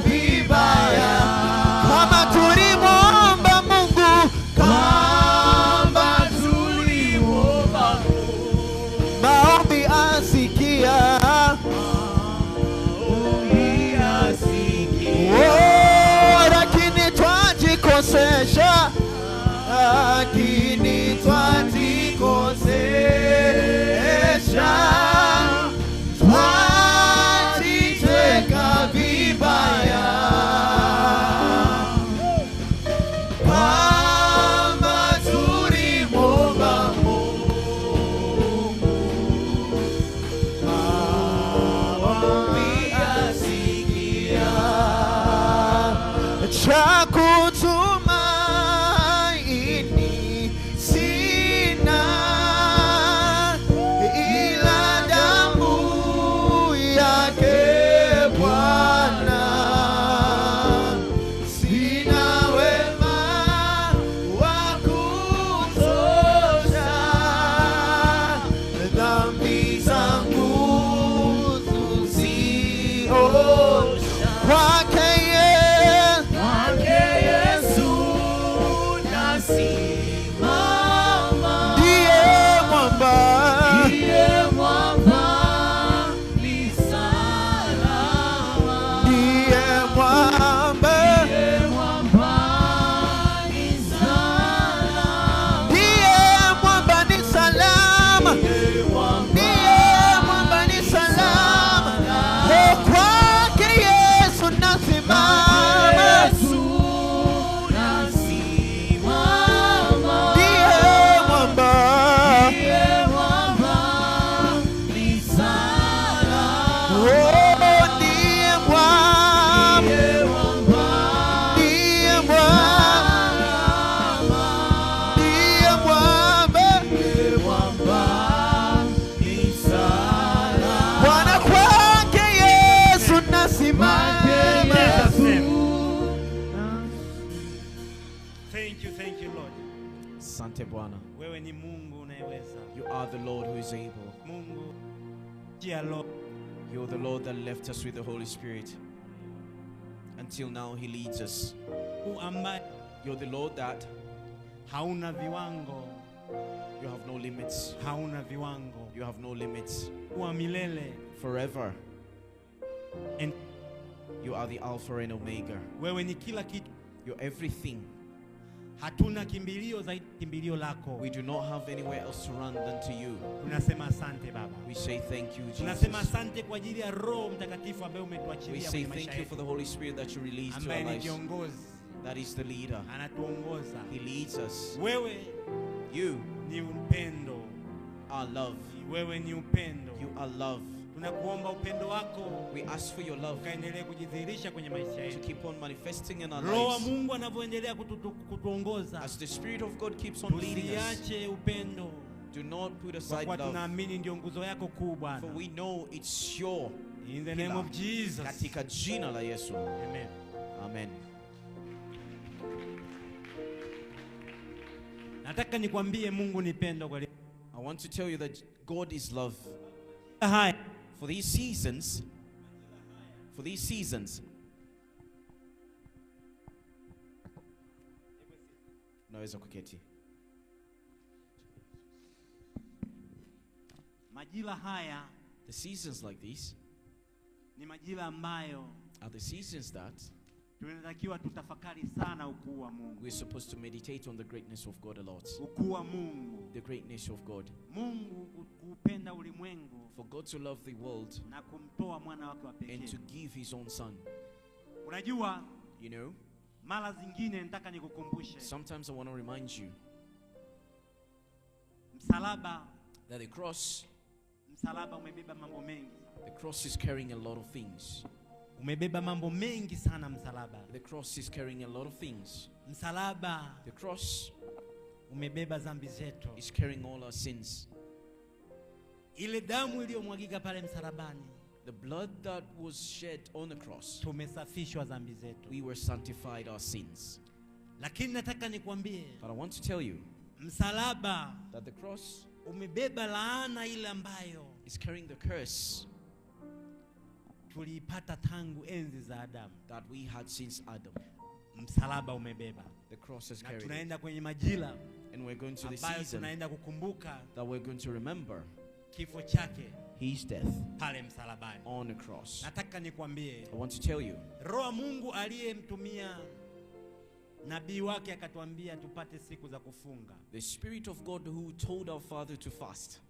vibaya. Kama tulimwomba Mungu, kama tulimwomba Mungu, maombi asikia, lakini twajikosesha, lakini twajikosesha, twajitweka vibaya. Kama tulimwomba Mungu, maombi asikia. Cha kutumaini sina, ila damu yake Bwana. Sina wema wa kutosha, dhambi zangu tuziosha. Kwake Yesu nasimama, ndiye mwamba, ni salama, ndiye mwamba, ni salama, ndiye mwamba, ni salama, ndiye mwamba, ni salama. Kwake Yesu nasimama, Thank you Lord. Asante Bwana. Wewe ni Mungu unayeweza. You are the Lord who is able. Mungu jia Lord. You're the Lord that left us with the Holy Spirit. Until now he leads us. You're the Lord that hauna viwango. You have no limits. Hauna viwango. You have no limits. Wa milele. Forever. And you are the Alpha and Omega. Wewe ni kila kitu. You're everything. Hatuna kimbilio zaidi kimbilio lako. We do not have anywhere else to run than to you. Tunasema asante Baba. We say thank you, Jesus. Tunasema asante kwa ajili ya Roho Mtakatifu ambaye umetuachilia kwenye maisha yetu. We say thank you for the Holy Spirit that you released to our lives. That is the leader. Anatuongoza. He leads us. Wewe you ni upendo. Are love. Wewe ni upendo. You are love. Tunakuomba upendo wako. We ask for your love. Kaendelee kujidhihirisha kwenye maisha yetu. To keep on manifesting in our lives. Roho wa Mungu anavyoendelea kutuongoza. As the Spirit of God keeps on leading us. Usiache upendo. Do not put aside love. Tunaamini ndio nguzo yako kuu Bwana. For we know it's your in the name of Jesus. Katika jina la Yesu. Amen. Amen. Nataka nikwambie Mungu ni pendo kwa. I want to tell you that God is love. Hi. For these seasons, naweza kuketi. Majira haya, the seasons like these, ni majira ambayo are the seasons that tunatakiwa tutafakari sana ukuu wa Mungu. We're supposed to meditate on the greatness of God a lot. Ukuu wa Mungu. The greatness of God. Mungu kupenda ulimwengu. For God to love the world. Na kumtoa mwana wake wa pekee. And to give his own son. Unajua, you know, mara zingine nataka nikukumbushe. Sometimes I want to remind you. Msalaba. That the cross. Msalaba umebeba mambo mengi. The cross is carrying a lot of things. Umebeba mambo mengi sana msalaba. The cross is carrying a lot of things. Msalaba. The cross umebeba dhambi zetu. Is carrying all our sins. Ile damu iliyomwagika pale msalabani. The blood that was shed on the cross. Tumesafishwa dhambi zetu. We were sanctified our sins. Lakini nataka nikwambie, But I want to tell you msalaba that the cross umebeba laana ile ambayo is carrying the curse tuliipata tangu enzi za Adamu. that we had since Adam. Msalaba umebeba. The cross has Na carried it. tunaenda kwenye majira And we're going to the ambayo season tunaenda kukumbuka that we're going to remember kifo chake his death pale msalabani. on the cross. Nataka nikwambie, I want to tell you, Roho Mungu aliyemtumia nabii wake akatuambia tupate siku za kufunga, the Spirit of God who told our Father to fast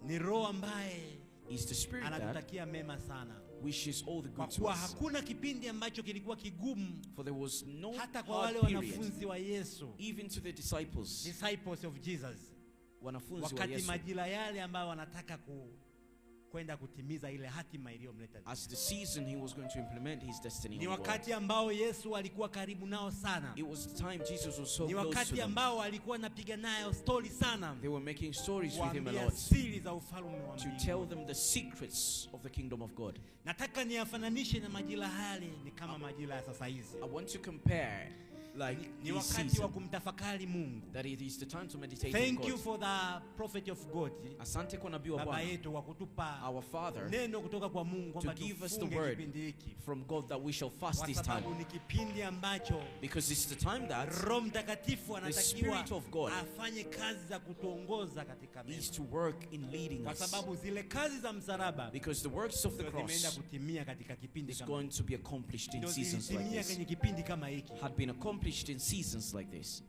ni Roho ambaye is the Spirit that anatutakia mema sana. wishes all the Kwa good to kuwa us. hakuna kipindi ambacho kilikuwa kigumu For there was no hata kwa wale hard period, wanafunzi wa Yesu, even to the disciples of Jesus, wanafunzi wa wakati Yesu, majira yale ambayo wanataka kwenda kutimiza ile hatima iliyomleta. as the season he was going to implement his destiny Ni on the world. wakati ambao Yesu alikuwa karibu nao sana. It was the time Jesus was so Ni close to wakati them. ambao alikuwa anapiga nayo story sana, They were making stories with him a kuambia lot siri za ufalme wa to mbinguni. tell them the secrets of the kingdom of God. Nataka niyafananishe na majira hale ni kama majira ya sasa hizi. I want to compare like Ni this wakati wa season, kumtafakari Mungu. that it is the time to meditate on Thank you God. for the prophet of God, Asante kwa nabii wa baba Bwana, yetu, wa kutupa our Father, neno kutoka kwa Mungu kwamba to give us the tufunge word kipindi hiki, from God that we shall fast kwa this sababu time. ni kipindi ambacho Because it's the time that Roho Mtakatifu anatakiwa Spirit of God afanye kazi za kutuongoza katika mema, is to work in leading kwa us. sababu zile kazi za msalaba Because the works of the ndio zimeenda cross kutimia katika kipindi is kama going to be accomplished in ndio seasons like zilitimia this. kwenye kipindi kama hiki. Had been accomplished in seasons like this.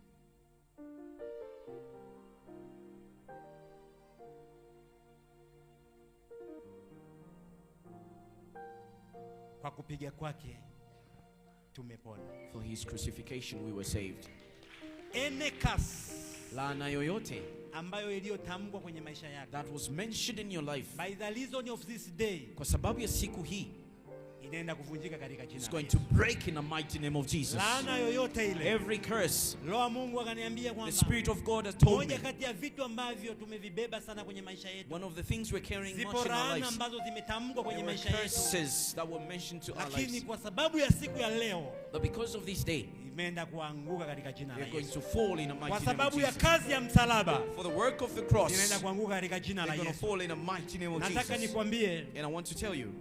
Kwa kupiga kwake tumepona. For his crucifixion we were saved. Ene curse Laana yoyote ambayo iliyotamkwa kwenye maisha yako, that was mentioned in your life, by the reason of this day, kwa sababu ya siku hii, inaenda kuvunjika katika jina is la going Yesu. to break in the mighty name of Jesus. Laana yoyote ile, Every curse, Roho Mungu akaniambia the kwamba Spirit of God has told me, moja kati ya vitu ambavyo tumevibeba sana kwenye maisha yetu, one of the things we're carrying zipo much in our laana lives, ambazo zimetamkwa kwenye there were maisha yetu, curses that were mentioned to our lakini lives. kwa sababu ya siku ya leo But because of this day, imeenda kuanguka katika jina la they're going Yesu. to fall in the Kwa mighty name of sababu ya Jesus. kazi ya msalaba For the work of the cross, inaenda kuanguka katika jina la they're going to Yesu. fall in the mighty name of Nataka Jesus. nikwambie And I want to tell you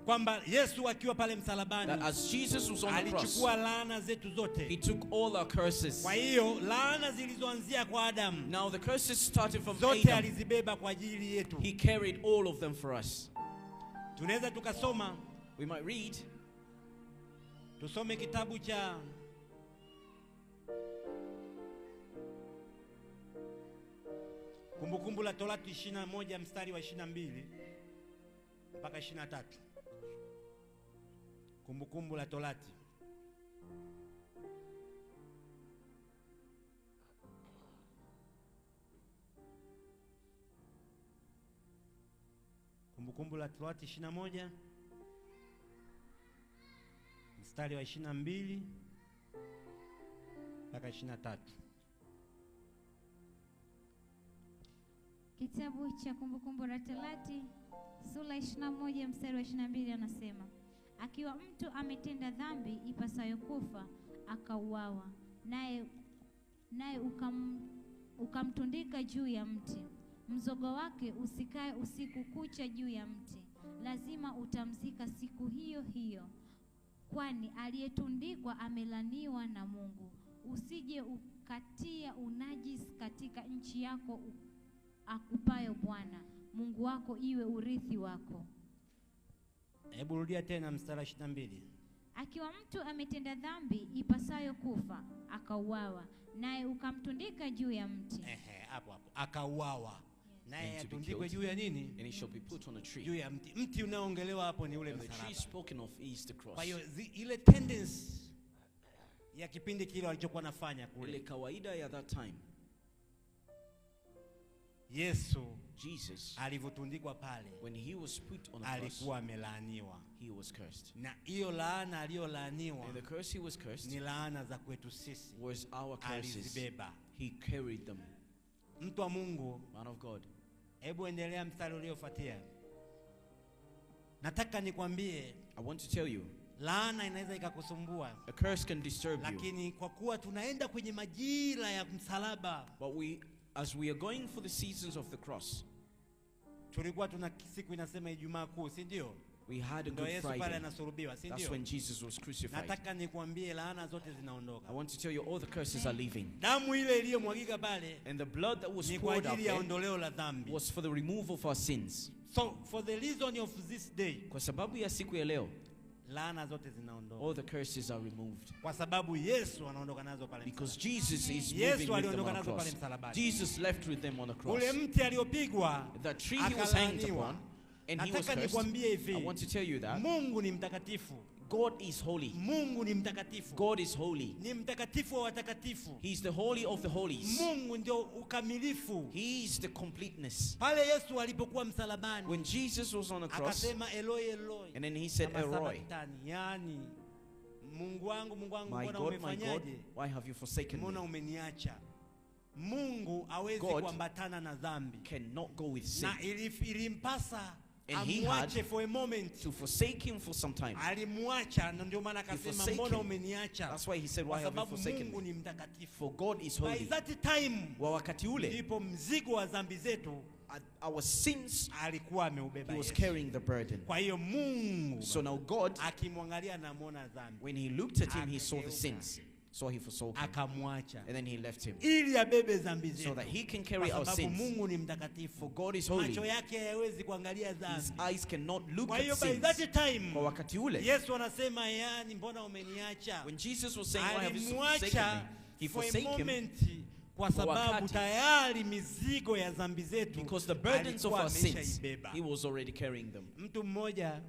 kwamba Yesu akiwa pale that msalabani as Jesus was on the cross, alichukua laana zetu he zote. took all our curses. Kwa hiyo laana zilizoanzia kwa Adamu Now the curses started from zote Adam. alizibeba kwa ajili yetu. He carried all of them for us. Tunaweza tukasoma, We might read, tusome kitabu cha Kumbukumbu la Torati 21 mstari wa 22 mpaka 23. Kumbukumbu la Torati Kumbukumbu la Torati 21 mstari wa 22 mpaka 23. Kitabu cha Kumbukumbu la Torati sura 21 mstari wa 22 anasema, akiwa mtu ametenda dhambi ipasayo kufa akauawa, naye ukamtundika juu ya mti, mzogo wake usikae usiku kucha juu ya mti, lazima utamzika siku hiyo hiyo, kwani aliyetundikwa amelaniwa na Mungu. Usije ukatia unajisi katika nchi yako akupayo Bwana Mungu wako iwe urithi wako. Hebu rudia tena mstari wa 22. Akiwa mtu ametenda dhambi ipasayo kufa akauawa, naye ukamtundika juu ya mti. Hapo akauawa, naye And to be atundikwe killed. juu ya nini? and he shall be put on a tree. Juu ya mti. Mti unaoongelewa hapo ni ule And the tree msalaba. spoken of is the cross. Kwa hiyo ile tendency ya kipindi kile walichokuwa nafanya Ile kule, kawaida ya that time, Yesu Jesus, alivyotundikwa pale when he was put on a cross, alikuwa amelaaniwa, he was cursed. na hiyo laana aliyolaaniwa And the curse he was cursed ni laana za kwetu sisi, was our curses. alizibeba. He carried them. Mtu wa Mungu, Man of God, hebu endelea mstari uliofuatia. Nataka nikwambie I want to tell you laana inaweza ikakusumbua, A curse can disturb you. lakini kwa kuwa tunaenda kwenye majira ya msalaba, But as we are going for the seasons of the cross, tulikuwa tuna siku inasema Ijumaa Kuu, si ndio? we had a Ndio Good Yesu pale Friday. anasulubiwa, si That's ndio? when Jesus was crucified. Nataka nikuambie laana zote zinaondoka. I want to tell you all the curses are leaving. Damu ile iliyomwagika pale And the blood that was ni kwa poured out ajili ya there ondoleo la dhambi. was for the removal of our sins. So for the reason of this day, Kwa sababu ya siku ya leo, laana zote zinaondoka. all the curses are removed. Kwa sababu Yesu anaondoka nazo pale Because msalabani. Jesus is Yesu moving with them aliondoka on the nazo pale cross. msalabani. Jesus left with them on the cross. Ule mti aliopigwa The tree he was hanged upon, and he was nataka cursed. nikwambie hivi, I want to tell you that Mungu ni mtakatifu. God is holy. Mungu ni mtakatifu. God is holy. Ni mtakatifu wa watakatifu. He is the holy of the holies. Mungu ndio ukamilifu. He is the completeness. Pale Yesu alipokuwa msalabani, When Jesus was on the cross, akasema Eloi Eloi, and then he said, kama Eloi, sabakitani, yani Mungu wangu my mbona God, umefanyaje? why have you forsaken Mbona me? umeniacha? Mungu hawezi God kuambatana na dhambi. Cannot go with sin. Na ilimpasa And he amwache had for a moment. to forsake him for some time. Alimwacha, na ndio maana akasema forsake mbona him. umeniacha? That's why he said, why Kwa have you sababu forsaken Mungu me? ni mtakatifu. For God is By holy. that time, Wa wakati ule, ndipo mzigo wa dhambi zetu our sins, alikuwa ameubeba he was Yesu. carrying the burden. Kwa hiyo Mungu So now God, akimwangalia na muona dhambi, when he looked at him, he saw the Akageuka. sins. So he forsook him. akamwacha And then he left him. ili abebe dhambi So zetu. that he can Kwa carry our sababu sins. Mungu ni mtakatifu. For God is holy. Macho yake hayawezi kuangalia His dhambi. eyes cannot look Kwa at hiyo by sins. that time, Kwa wakati ule, Yesu anasema yani mbona umeniacha? when Jesus was saying, why have you forsaken Alimwacha me? He for a forsaken him moment kwa sababu wakati. tayari mizigo ya dhambi zetu because the burdens of alikuwa our sins, ameshaibeba. he was already carrying them. Mtu mmoja,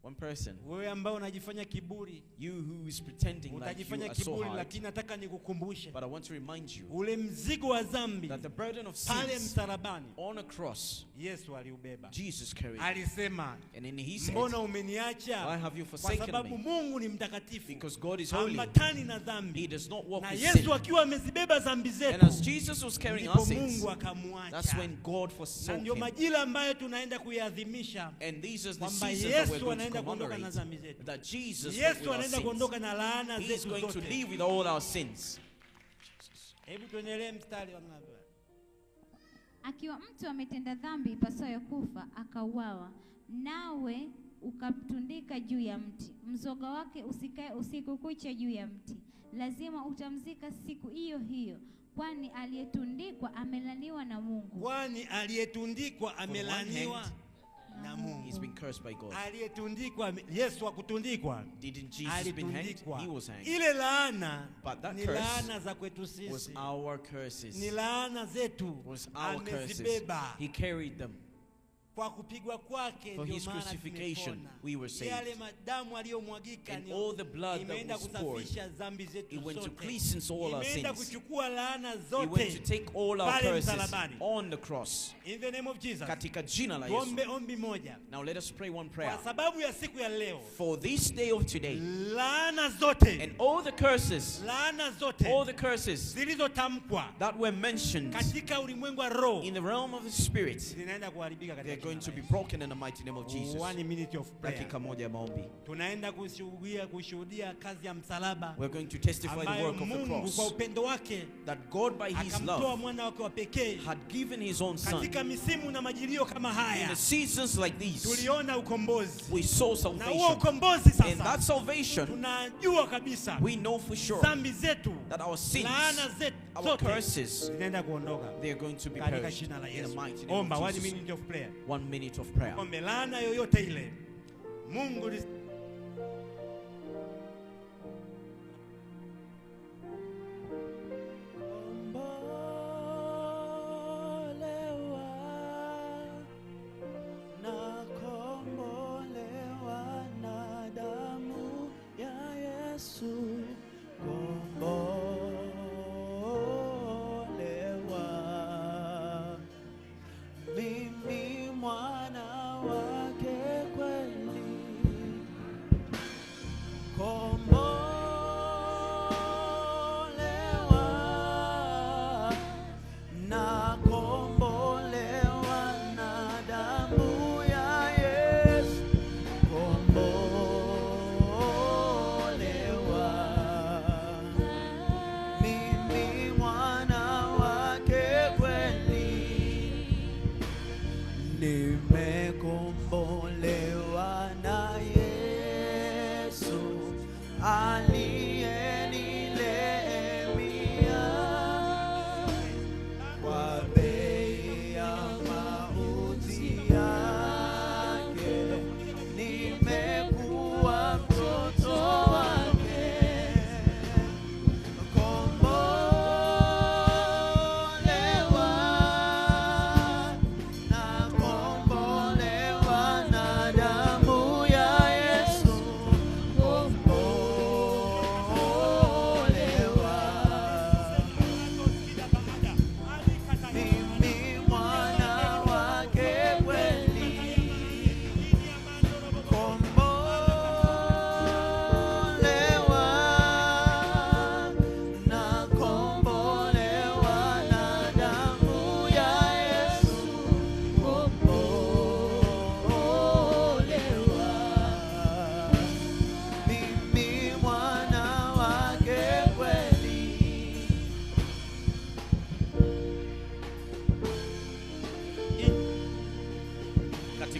One person, wewe ambao unajifanya kiburi, you who is pretending like you utajifanya are so kiburi, hard, lakini nataka nikukumbushe but I want to remind you ule mzigo wa dhambi that the burden of pale sins msalabani on a cross, Yesu aliubeba. Jesus carried. Alisema, And then he said, mbona umeniacha? why have you Kwa forsaken sababu me? Mungu ni mtakatifu, Because God is holy. hambatani na He dhambi. does not walk Na with Yesu sin. akiwa amezibeba dhambi And zetu, as Jesus was carrying our ndipo sins, Mungu that's akamwacha. when God Na forsook ndio him. majira ambayo tunaenda kuyaadhimisha, And these are the kwamba seasons that we're Yesu going to anaenda kuondoka na commemorate. dhambi zetu. That Jesus went Yesu with our anaenda sins. kuondoka na laana He is zetu going to zote. live with all our sins. Hebu tuendelee mstari wa ngapi? Akiwa mtu ametenda dhambi ipasayo kufa, akauawa, nawe ukamtundika juu ya mti, mzoga wake usikae usiku kucha juu ya mti, lazima utamzika siku hiyo hiyo, kwani aliyetundikwa amelaniwa na Mungu. Kwani aliyetundikwa amelaniwa na Mungu. He's been cursed by God. Aliyetundikwa, Yesu hakutundikwa, Didn't Jesus been hanged? alitundikwa. He was hanged. Ile laana But that ni curse laana za kwetu Was sisi, our curses. ni laana zetu, Was our curses. amezibeba. He carried them. Kwa kupigwa kwake For ndio his maana crucifixion, tumepona. we were saved. Yale madamu aliyomwagika And ni all the blood that imeenda was poured, kusafisha dhambi zetu it went to zote. cleanse all our Imeenda sins. kuchukua laana He went to zote take all our pale curses msalabani. on the cross. In the name of Jesus. Katika jina la Yesu. Tuombe ombi moja. Now let us pray one prayer. Kwa sababu ya siku ya leo, For this day of today, laana zote, and all the curses, laana zote all the curses zilizotamkwa that were mentioned katika ulimwengu wa roho in the realm of the spirit, zinaenda kuharibika katika they're going to be jina la broken in the mighty name of Yesu. Jesus. 1 minute of prayer. Dakika moja ya maombi. Tunaenda kushuhudia kazi ya msalaba We're going to testify the ambayo work of the Mungu kwa cross, upendo wake that God by his akamtoa love mwana wake wa pekee. had given his own son. Katika misimu na majilio kama In haya the seasons like these, tuliona ukombozi, we saw na huo salvation. ukombozi And that sasa salvation, tunajua kabisa we know for sure dhambi zetu, that our sins, laana zetu our zote curses, zinaenda kuondoka they are going to be katika perished jina la in the Yesu. mighty name Omba of 1 Jesus. minute of prayer. 1 minute of prayer. Ombe laana yoyote ile Mungu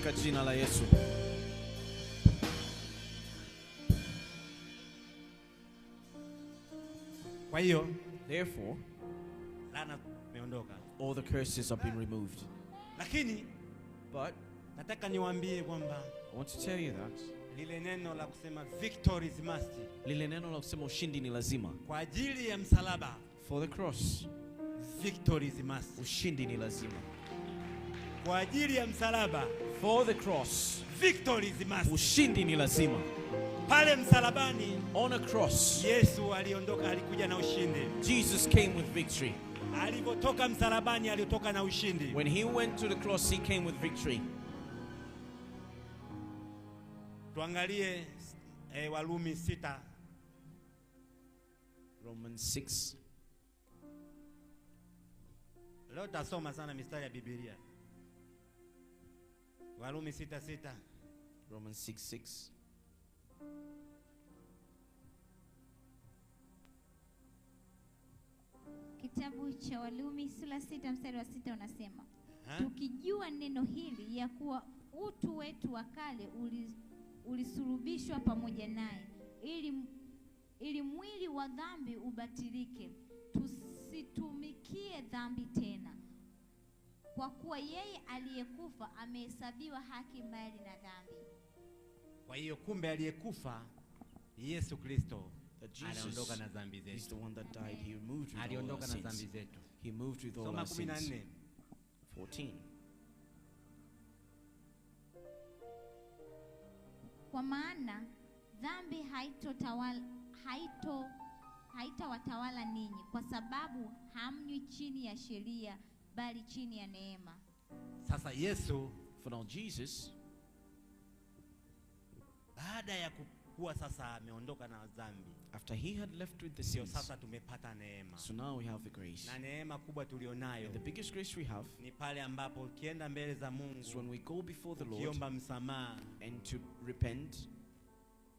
katika jina la Yesu. Kwa hiyo Therefore, laana imeondoka. all the curses have been removed. Lakini But nataka niwaambie kwamba I want to tell you that lile neno la kusema victory is must, lile neno la kusema ushindi ni lazima. kwa ajili ya msalaba, For the cross, victory is must. ushindi ni lazima. Kwa ajili ya msalaba, For the cross, victory is must. ushindi ni lazima. Pale msalabani On a cross, Yesu aliondoka, alikuja na ushindi. Jesus came with victory. Alipotoka msalabani alitoka na ushindi. When he went to the cross, he came with victory. Tuangalie Warumi 6. Romans 6. Leo tasoma sana mistari ya Biblia. Warumi 6:6. Romans 6:6. Kitabu cha Warumi sura 6 mstari wa 6 unasema, Ha? tukijua neno hili ya kuwa utu wetu wa kale ulisulubishwa pamoja naye ili mwili wa dhambi ubatilike, tusitumikie dhambi tena, kwa kuwa yeye aliyekufa amehesabiwa haki mbali na dhambi. Kwa hiyo kumbe aliyekufa Yesu Kristo That aliondoka Jesus na dhambi is zetu. the one that died. He removed with all our Aliondoka na dhambi sins. zetu. He moved with all Soma our sins. 14. 14. Kwa maana dhambi haitawatawala ninyi, kwa sababu hamnywi chini ya sheria, bali chini ya neema. Sasa Yesu For now Jesus, baada ya kuwa sasa ameondoka na dhambi, after he had left with the sio sins, sasa tumepata neema. so now we have the grace. Na neema kubwa tulionayo And the biggest grace we have ni pale ambapo ukienda mbele za is Mungu, when we go before the Lord ukiomba msamaha, and to repent,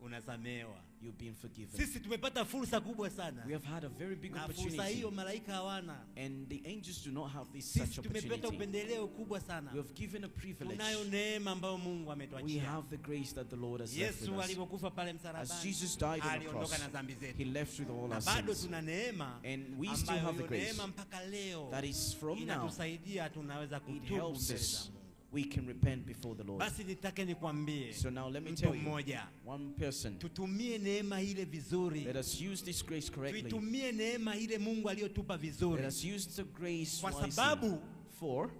unasamehewa. you've been forgiven. Sisi tumepata fursa kubwa sana, We have had a very big na fursa opportunity, hiyo malaika hawana. and the angels do not have this such Sisi tumepata opportunity. upendeleo kubwa sana. We have given a privilege. Tunayo neema ambayo Mungu We ametuachia. have the grace that the Lord has left Yesu with us. alipokufa pale As msalabani, Jesus died on the aliondoka cross, na dhambi he zetu. left with all Na our bado sins. tuna neema And we still ambayo have the hiyo grace neema mpaka leo that is from now. inatusaidia, tunaweza It kutubu helps mbele za us. Mungu. We can repent before the Lord. Basi nitake nikwambie So now let me mtu tell you, mmoja, one person, tutumie neema ile vizuri. let us use this grace correctly. Tuitumie neema ile Mungu aliyotupa vizuri, Let us use the grace kwa wisely. sababu For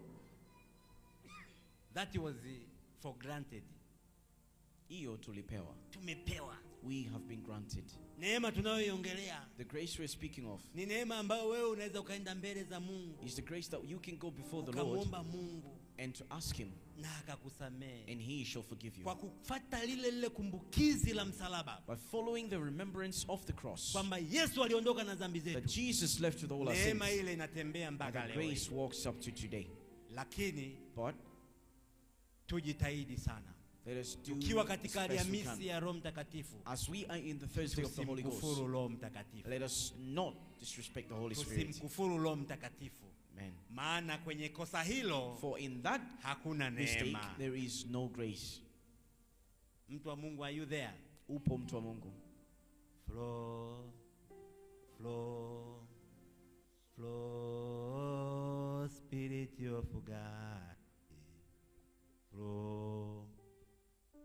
that was for granted. hiyo tulipewa. Tumepewa We have been granted. neema. Tunayoiongelea The grace we're speaking of ni neema ambayo wewe unaweza ukaenda mbele za Mungu is the grace that you can go before the Lord ukamwomba Mungu and to ask him, na akakusamehe and he shall forgive you. kwa kufuata lile kumbukizi la msalaba, By following the remembrance of the cross, kwamba Yesu aliondoka na dhambi that zetu. Jesus left with all our sins, Neema ile inatembea and mpaka the leo grace hii. walks up to today. Lakini But tujitahidi sana, let us do tukiwa the katika best we Alhamisi can. ya Roho Mtakatifu, As we are in the Thursday of the Holy Ghost, tusimkufuru Roho Mtakatifu, let us not disrespect the Holy Spirit. tusimkufuru Roho Mtakatifu, Amen. maana kwenye kosa hilo For in that hakuna mistake neema. there is no grace. Mtu wa Mungu, are you there? Upo mtu wa Mungu. Flow, flow, flow, Spirit of God. Flow,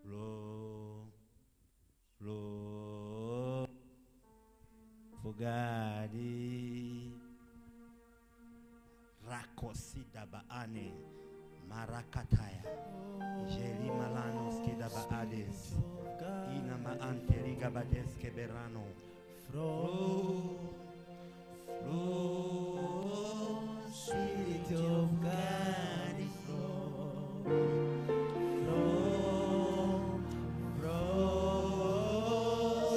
flow, flow, for God. Rakosida baane, marakataya, jeli malano skida baades, ina maante riga badeske berano. Flow, flow, Spirit of God, flow, flow, flow,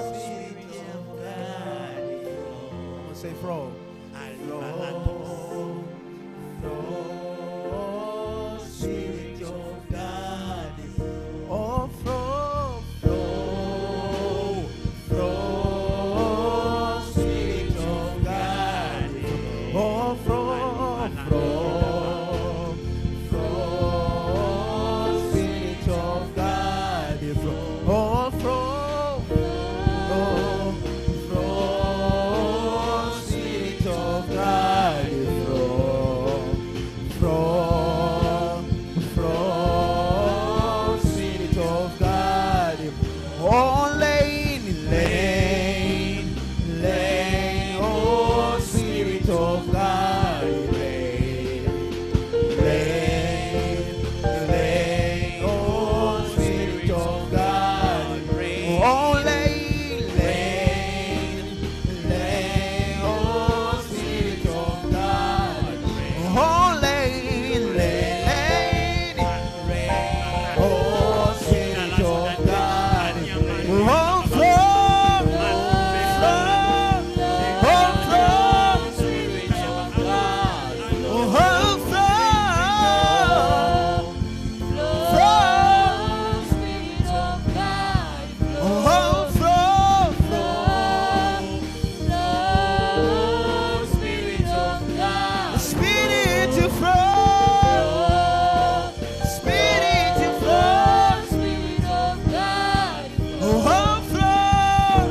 Spirit of God, flow. Say flow. Alibalatos, Flow, Spirit of God, flow. oh flow, flow, flow, Spirit of God, oh flow, flow, flow, Spirit Spirit to flow, Spirit to flow, Spirit of God, oh flow,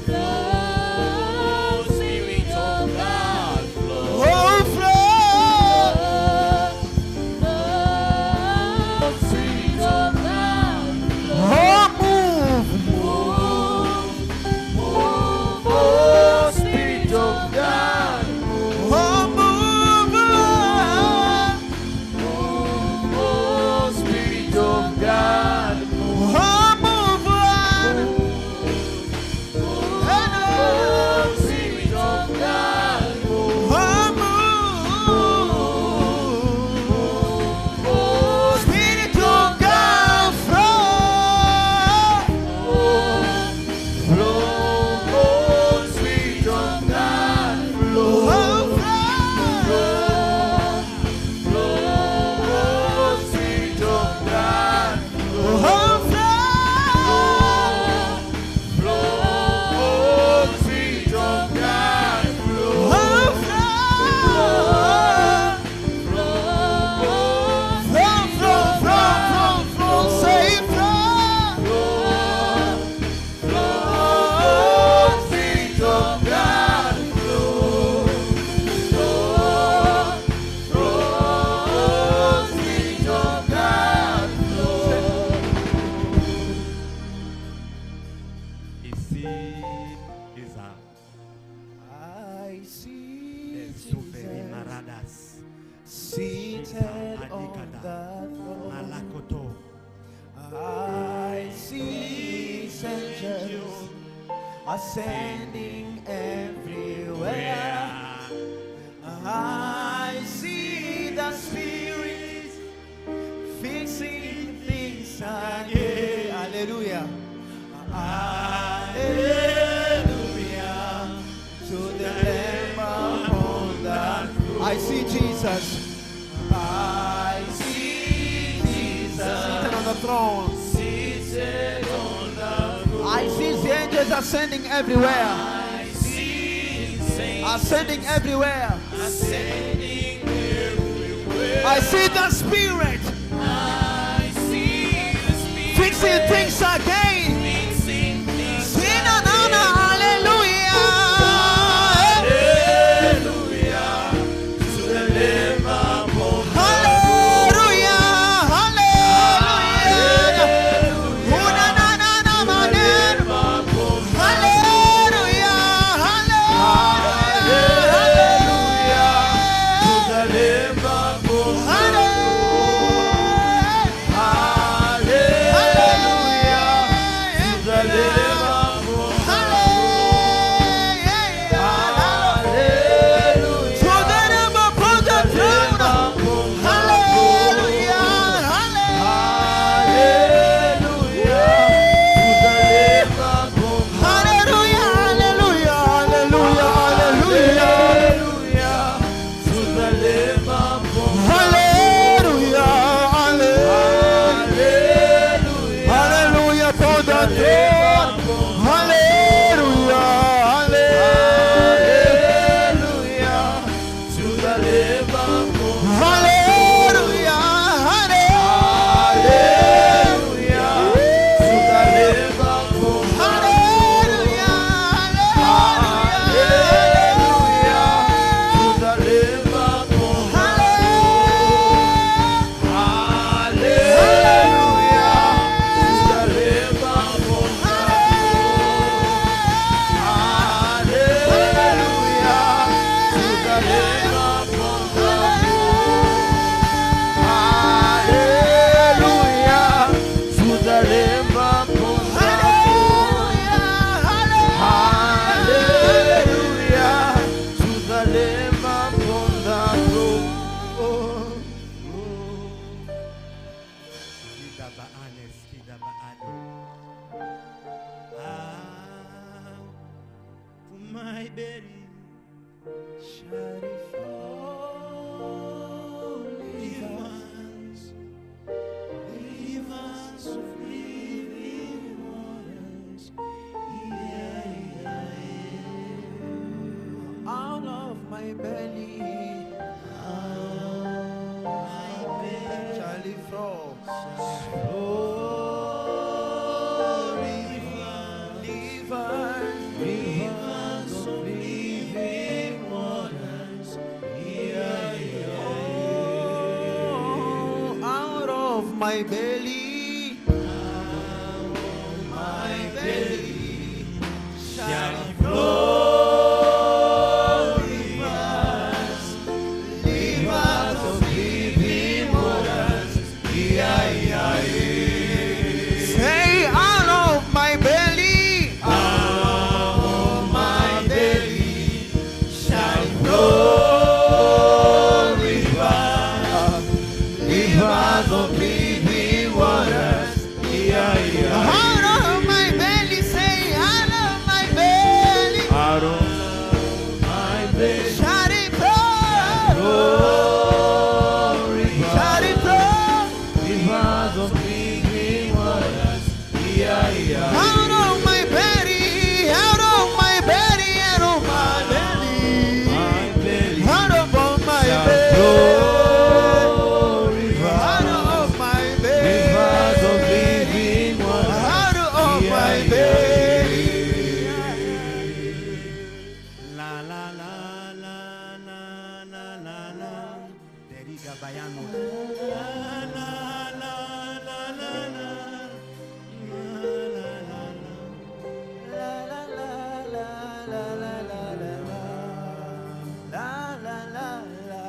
flow, Spirit of God, flow, oh flow, Spirit of God, oh move, oh, Spirit of God, oh move, oh, Spirit of God, oh move, oh, Spirit of God, oh move, oh, Spirit of God flow, flow, oh, Spirit of God, flow, oh flow, flow, Spirit of God, oh flow, flow, Spirit of God, flow, oh flow, say flow, Spirit of God, flow, Spirit of God, flow. Ici is I see Suferi Jesus maradas. seated on the throne. Malakoto. I see angels ascending everywhere. I see the Spirit fixing things again. Hallelujah. Hallelujah. To the Lamb upon the throne. I see Jesus. I see Jesus seated on the throne. Seated on the throne. I see the angels ascending everywhere. I see saints Ascending everywhere. ascending everywhere. I see the Spirit I see the Spirit fixing things again. fixing things. Sing another hallelujah. Hallelujah to the Lamb upon the Hallelujah. Hallelujah. Una na na na na na. Hallelujah. my belly, shall it flow. Rivers of living waters. Oh, out of my belly, shall flow rivers of living waters. Say, out of my belly, shall flow rivers of living waters. Out of my belly, say, out of my belly, shall it flow, shall it flow, rivers of living waters. Out of my belly, out of my belly, out of my belly, out of my belly, out of my belly, rivers of living waters. Out of my belly. La la la la la la la la. Deriga bayano. La la la la la la. La la la la la la la la la la la la.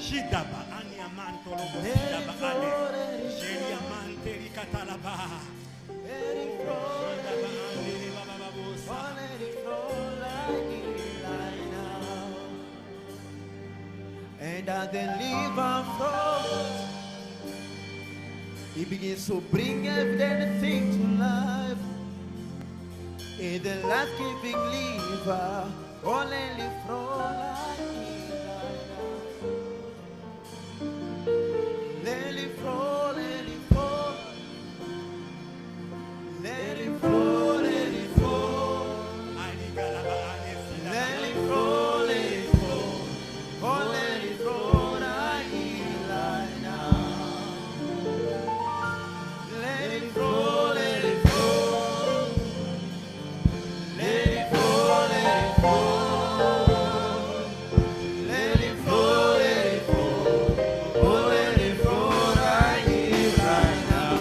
Shidaba ani amanto lobo shidaba ale sheri amante rikatalaba shidaba ani baba babosa. And as the liver flows, he begins to bring everything to life. In the life-giving liver, only flow like